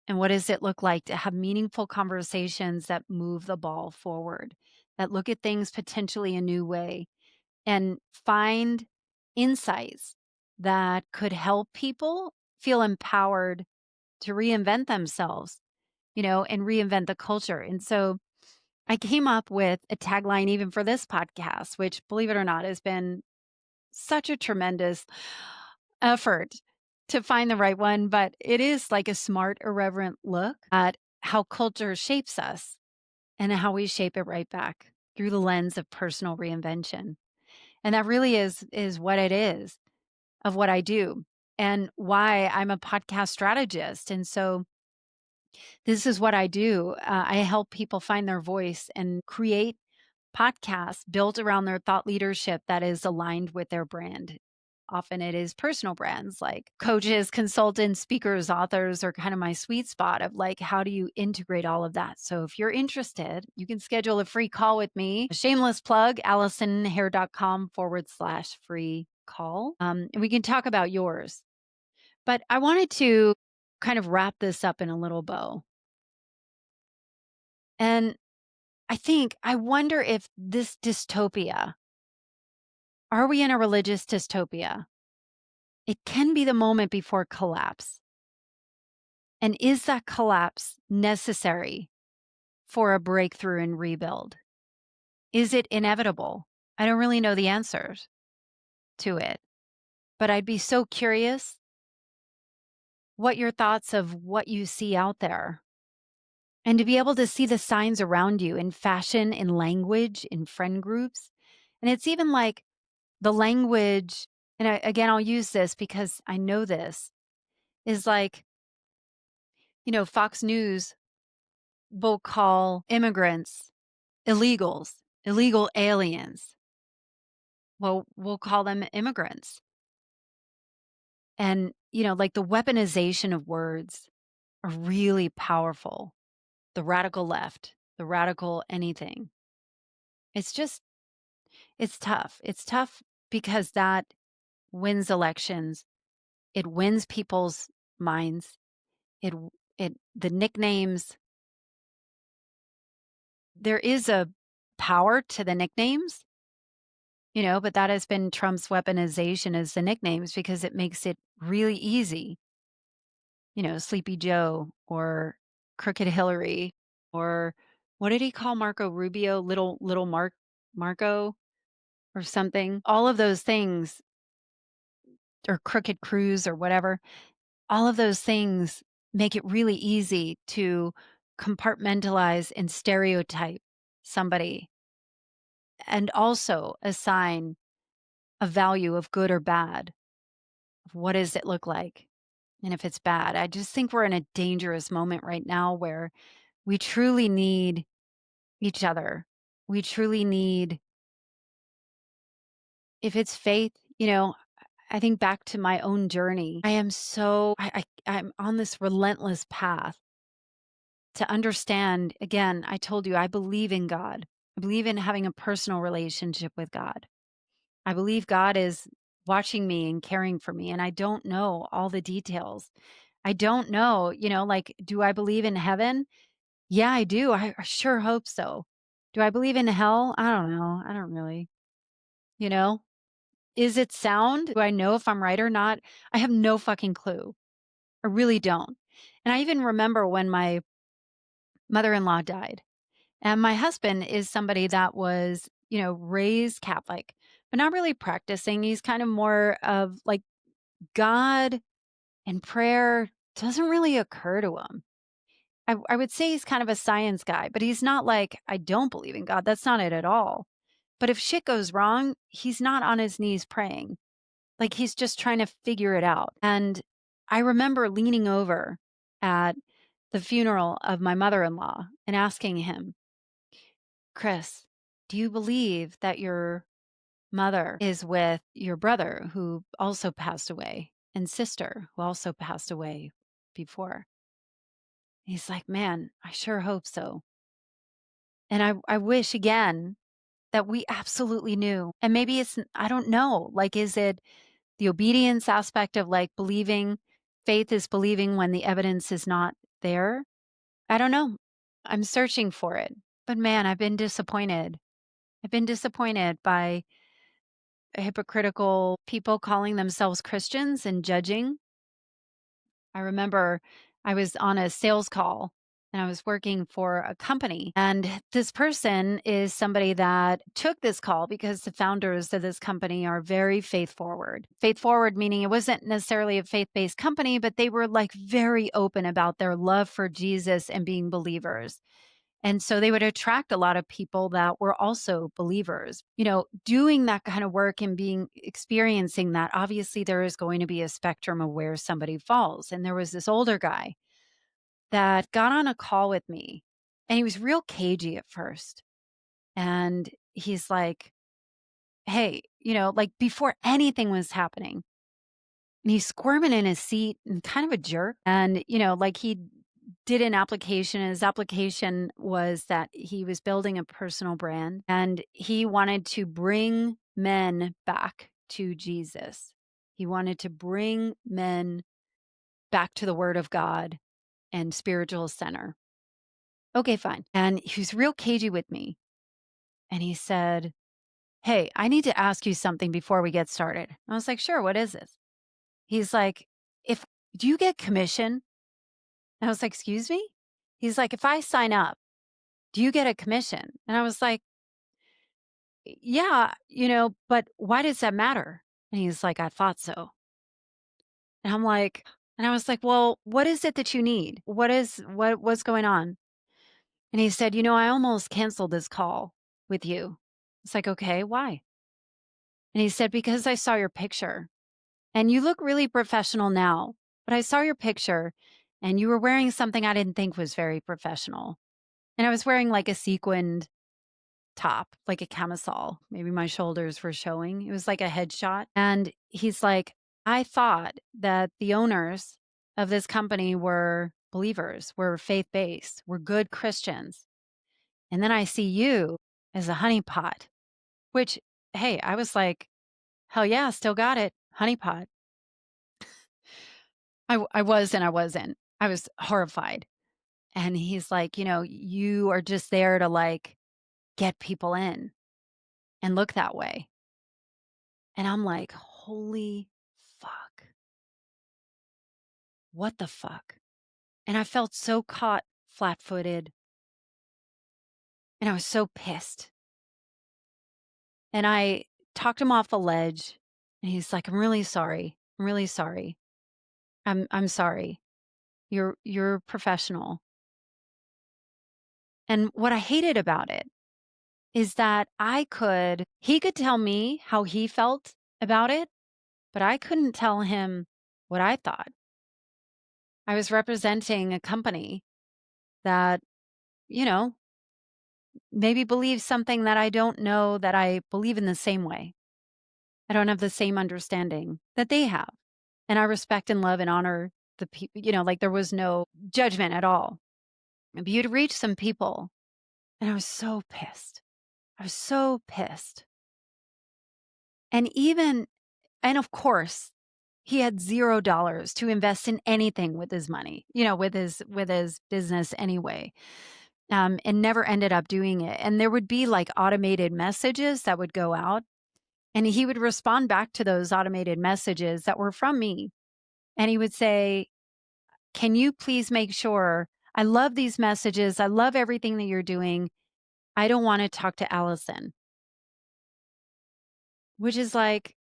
And what does it look like to have meaningful conversations that move the ball forward, that look at things potentially a new way, and find insights that could help people feel empowered to reinvent themselves, and reinvent the culture. And so I came up with a tagline even for this podcast, which, believe it or not, has been such a tremendous effort to find the right one. But it is like a smart, irreverent look at how culture shapes us and how we shape it right back through the lens of personal reinvention. And that really is what it is of what I do and why I'm a podcast strategist. And so this is what I do. I help people find their voice and create podcasts built around their thought leadership that is aligned with their brand. Often it is personal brands like coaches, consultants, speakers, authors are kind of my sweet spot of like, how do you integrate all of that? So if you're interested, you can schedule a free call with me. A shameless plug, AllisonHair.com/free call. And we can talk about yours. But I wanted to kind of wrap this up in a little bow. And I wonder if this dystopia, are we in a religious dystopia? It can be the moment before collapse. And is that collapse necessary for a breakthrough and rebuild? Is it inevitable? I don't really know the answers to it, but I'd be so curious what your thoughts of what you see out there, and to be able to see the signs around you in fashion, in language, in friend groups. And it's even like the language, and again, I'll use this because I know this, is like, Fox News will call immigrants illegals, illegal aliens. Well, we'll call them immigrants. And, like the weaponization of words are really powerful. The radical left, the radical anything. It's just, it's tough. It's tough because that wins elections. It wins people's minds. It, the nicknames, there is a power to the nicknames, but that has been Trump's weaponization as the nicknames because it makes it really easy, Sleepy Joe or Crooked Hillary or what did he call Marco Rubio? Little Marco or something. All of those things or Crooked Cruz or whatever. All of those things make it really easy to compartmentalize and stereotype somebody and also assign a value of good or bad. What does it look like? And if it's bad, I just think we're in a dangerous moment right now where we truly need each other. We truly need, if it's faith, I think back to my own journey. I am so, I'm on this relentless path to understand. Again, I told you, I believe in God. I believe in having a personal relationship with God. I believe God is watching me and caring for me. And I don't know all the details. I don't know, like, do I believe in heaven? Yeah, I do. I sure hope so. Do I believe in hell? I don't know. I don't really, you know? Is it sound? Do I know if I'm right or not? I have no fucking clue. I really don't. And I even remember when my mother-in-law died. And my husband is somebody that was, raised Catholic, but not really practicing. He's kind of more of like God and prayer doesn't really occur to him. I would say he's kind of a science guy, but he's not like, I don't believe in God. That's not it at all. But if shit goes wrong, he's not on his knees praying. Like he's just trying to figure it out. And I remember leaning over at the funeral of my mother in law and asking him, Chris, do you believe that your mother is with your brother who also passed away and sister who also passed away before? He's like, man, I sure hope so. And I wish again that we absolutely knew. And maybe it's, I don't know, like, is it the obedience aspect of like believing, faith is believing when the evidence is not there? I don't know. I'm searching for it. But man, I've been disappointed. I've been disappointed by hypocritical people calling themselves Christians and judging. I remember I was on a sales call and I was working for a company. And this person is somebody that took this call because the founders of this company are very faith forward. Faith forward, meaning it wasn't necessarily a faith based company, but they were like very open about their love for Jesus and being believers. And so they would attract a lot of people that were also believers. Doing that kind of work and experiencing that, obviously there is going to be a spectrum of where somebody falls. And there was this older guy that got on a call with me and he was real cagey at first. And he's like, hey, like before anything was happening, and he's squirming in his seat and kind of a jerk. And, like he did an application. And his application was that he was building a personal brand and he wanted to bring men back to Jesus. He wanted to bring men back to the word of God and spiritual center. Okay, fine. And he was real cagey with me. And he said, hey, I need to ask you something before we get started. I was like, sure, what is this? He's like, do you get commission? And I was like, excuse me? He's like, if I sign up, do you get a commission? And I was like, yeah, but why does that matter? And he's like, I thought so. And I was like, well, what is it that you need? What's going on? And he said, I almost canceled this call with you. It's like, okay, why? And he said, because I saw your picture and you look really professional now, but I saw your picture and you were wearing something I didn't think was very professional. And I was wearing like a sequined top, like a camisole. Maybe my shoulders were showing. It was like a headshot. And he's like, I thought that the owners of this company were believers, were faith based, were good Christians. And then I see you as a honeypot, which, hey, I was like, hell yeah, still got it. Honeypot. I was and I wasn't. I was horrified. And he's like, you are just there to like get people in and look that way. And I'm like, holy fuck. What the fuck? And I felt so caught flat footed and I was so pissed. And I talked him off the ledge and he's like, I'm really sorry. I'm really sorry. I'm sorry. You're professional. And what I hated about it is that he could tell me how he felt about it, but I couldn't tell him what I thought. I was representing a company that, you know, maybe believes something that I don't know that I believe in the same way. I don't have the same understanding that they have. And I respect and love and honor the people, like there was no judgment at all. But you'd reach some people, and I was so pissed. I was so pissed. And of course, he had $0 to invest in anything with his money, with his business anyway. And never ended up doing it. And there would be like automated messages that would go out, and he would respond back to those automated messages that were from me. And he would say, can you please make sure I love these messages. I love everything that you're doing. I don't want to talk to Allison, which is like,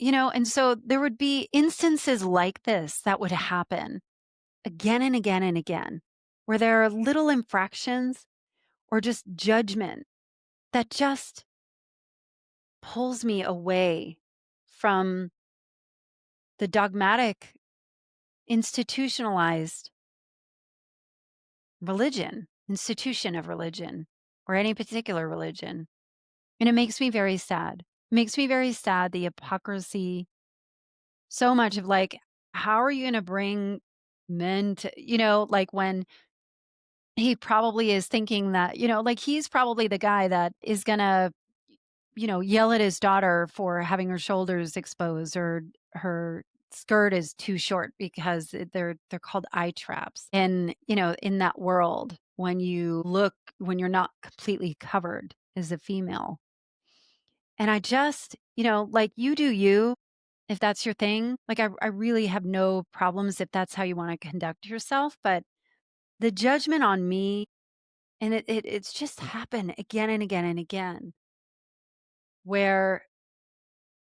and so there would be instances like this that would happen again and again and again, where there are little infractions or just judgment that just pulls me away from the dogmatic, institutionalized institution of religion, or any particular religion. And it makes me very sad. It makes me very sad, the hypocrisy, so much of like, how are you going to bring men to, like when he probably is thinking that, like he's probably the guy that is going to yell at his daughter for having her shoulders exposed or her skirt is too short because they're called eye traps. And, in that world, when you're not completely covered as a female. And I just, like you do you, if that's your thing. Like I really have no problems if that's how you want to conduct yourself. But the judgment on me, and it's just happened again and again and again, where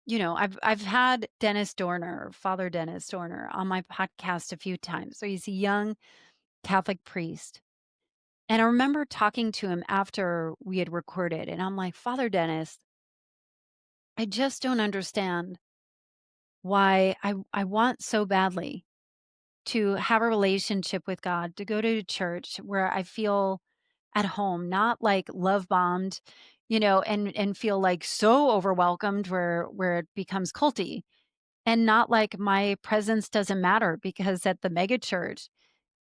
I've had Father Dennis Dorner on my podcast a few times. So he's a young Catholic priest. And I remember talking to him after we had recorded, and I'm like, Father Dennis, I just don't understand why I want so badly to have a relationship with God, to go to church where I feel at home, not like love bombed, and feel like so overwhelmed where it becomes culty. And not like my presence doesn't matter because at the mega church,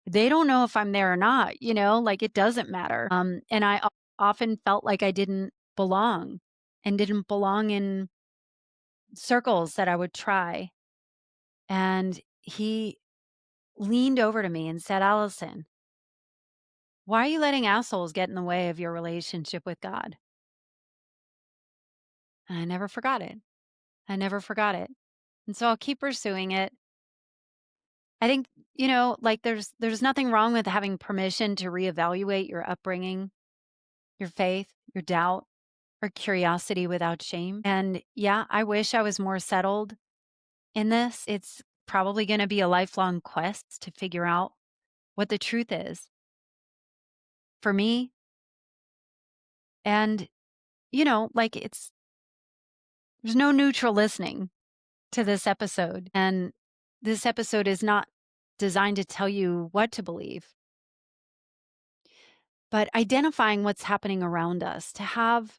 they don't know if I'm there or not, like it doesn't matter. And often felt like I didn't belong and didn't belong in circles that I would try. And he leaned over to me and said, Allison, why are you letting assholes get in the way of your relationship with God? And I never forgot it. I never forgot it. And so I'll keep pursuing it. I think, like there's nothing wrong with having permission to reevaluate your upbringing, your faith, your doubt, or curiosity without shame. And yeah, I wish I was more settled in this. It's probably going to be a lifelong quest to figure out what the truth is for me. And, like there's no neutral listening to this episode. And this episode is not designed to tell you what to believe, but identifying what's happening around us, to have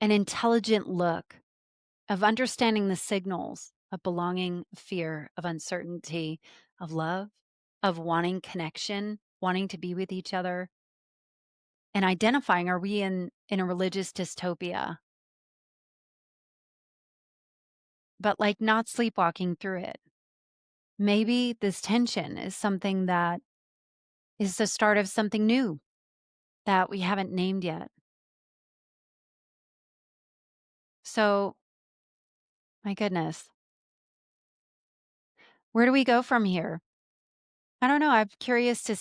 an intelligent look of understanding the signals of belonging, fear, of uncertainty, of love, of wanting connection, wanting to be with each other, and identifying, are we in a religious dystopia? But like not sleepwalking through it. Maybe this tension is something that is the start of something new that we haven't named yet. So, my goodness, where do we go from here? I don't know. I'm curious to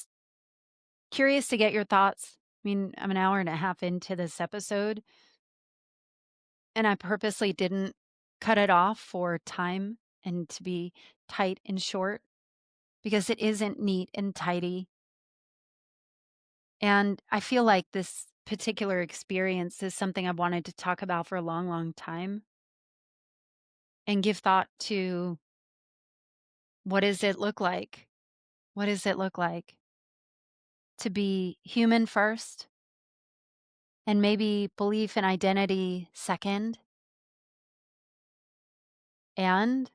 get your thoughts. I mean, I'm an hour and a half into this episode, and I purposely didn't cut it off for time and to be tight and short because it isn't neat and tidy. And I feel like this particular experience is something I've wanted to talk about for a long, long time and give thought to, what does it look like? What does it look like to be human first and maybe belief and identity second? And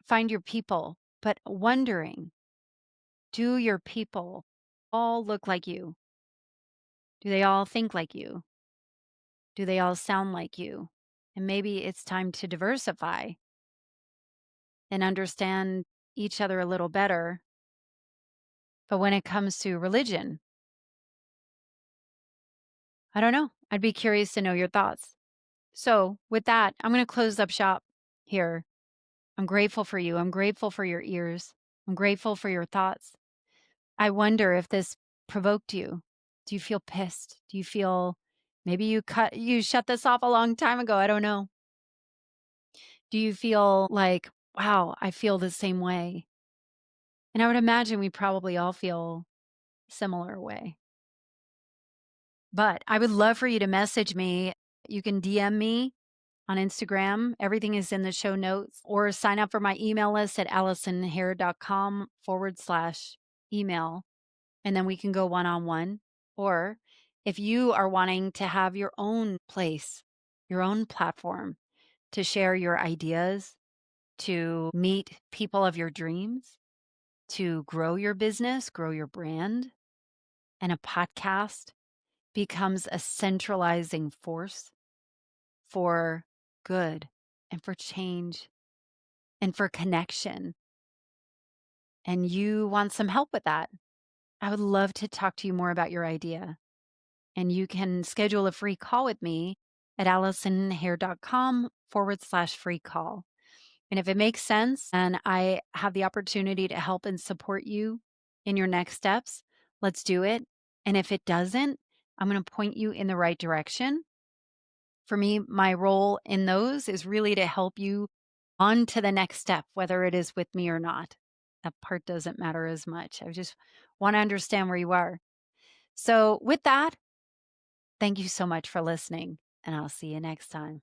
find your people, but wondering, do your people all look like you? Do they all think like you? Do they all sound like you? And maybe it's time to diversify and understand each other a little better. But when it comes to religion, I don't know. I'd be curious to know your thoughts. So, with that, I'm going to close up shop here. I'm grateful for you. I'm grateful for your ears. I'm grateful for your thoughts. I wonder if this provoked you. Do you feel pissed? Do you feel maybe you shut this off a long time ago? I don't know. Do you feel like, wow, I feel the same way? And I would imagine we probably all feel similar way. But I would love for you to message me. You can DM me on Instagram. Everything is in the show notes, or sign up for my email list at allisonhair.com/email. And then we can go one-on-one. Or if you are wanting to have your own place, your own platform to share your ideas, to meet people of your dreams, to grow your business, grow your brand, and a podcast becomes a centralizing force for good and for change and for connection, and you want some help with that, I would love to talk to you more about your idea. And you can schedule a free call with me at allisonhair.com/free call. And if it makes sense and I have the opportunity to help and support you in your next steps, let's do it. And if it doesn't, I'm going to point you in the right direction. For me, my role in those is really to help you on to the next step, whether it is with me or not. That part doesn't matter as much. I just want to understand where you are. So, with that, thank you so much for listening, and I'll see you next time.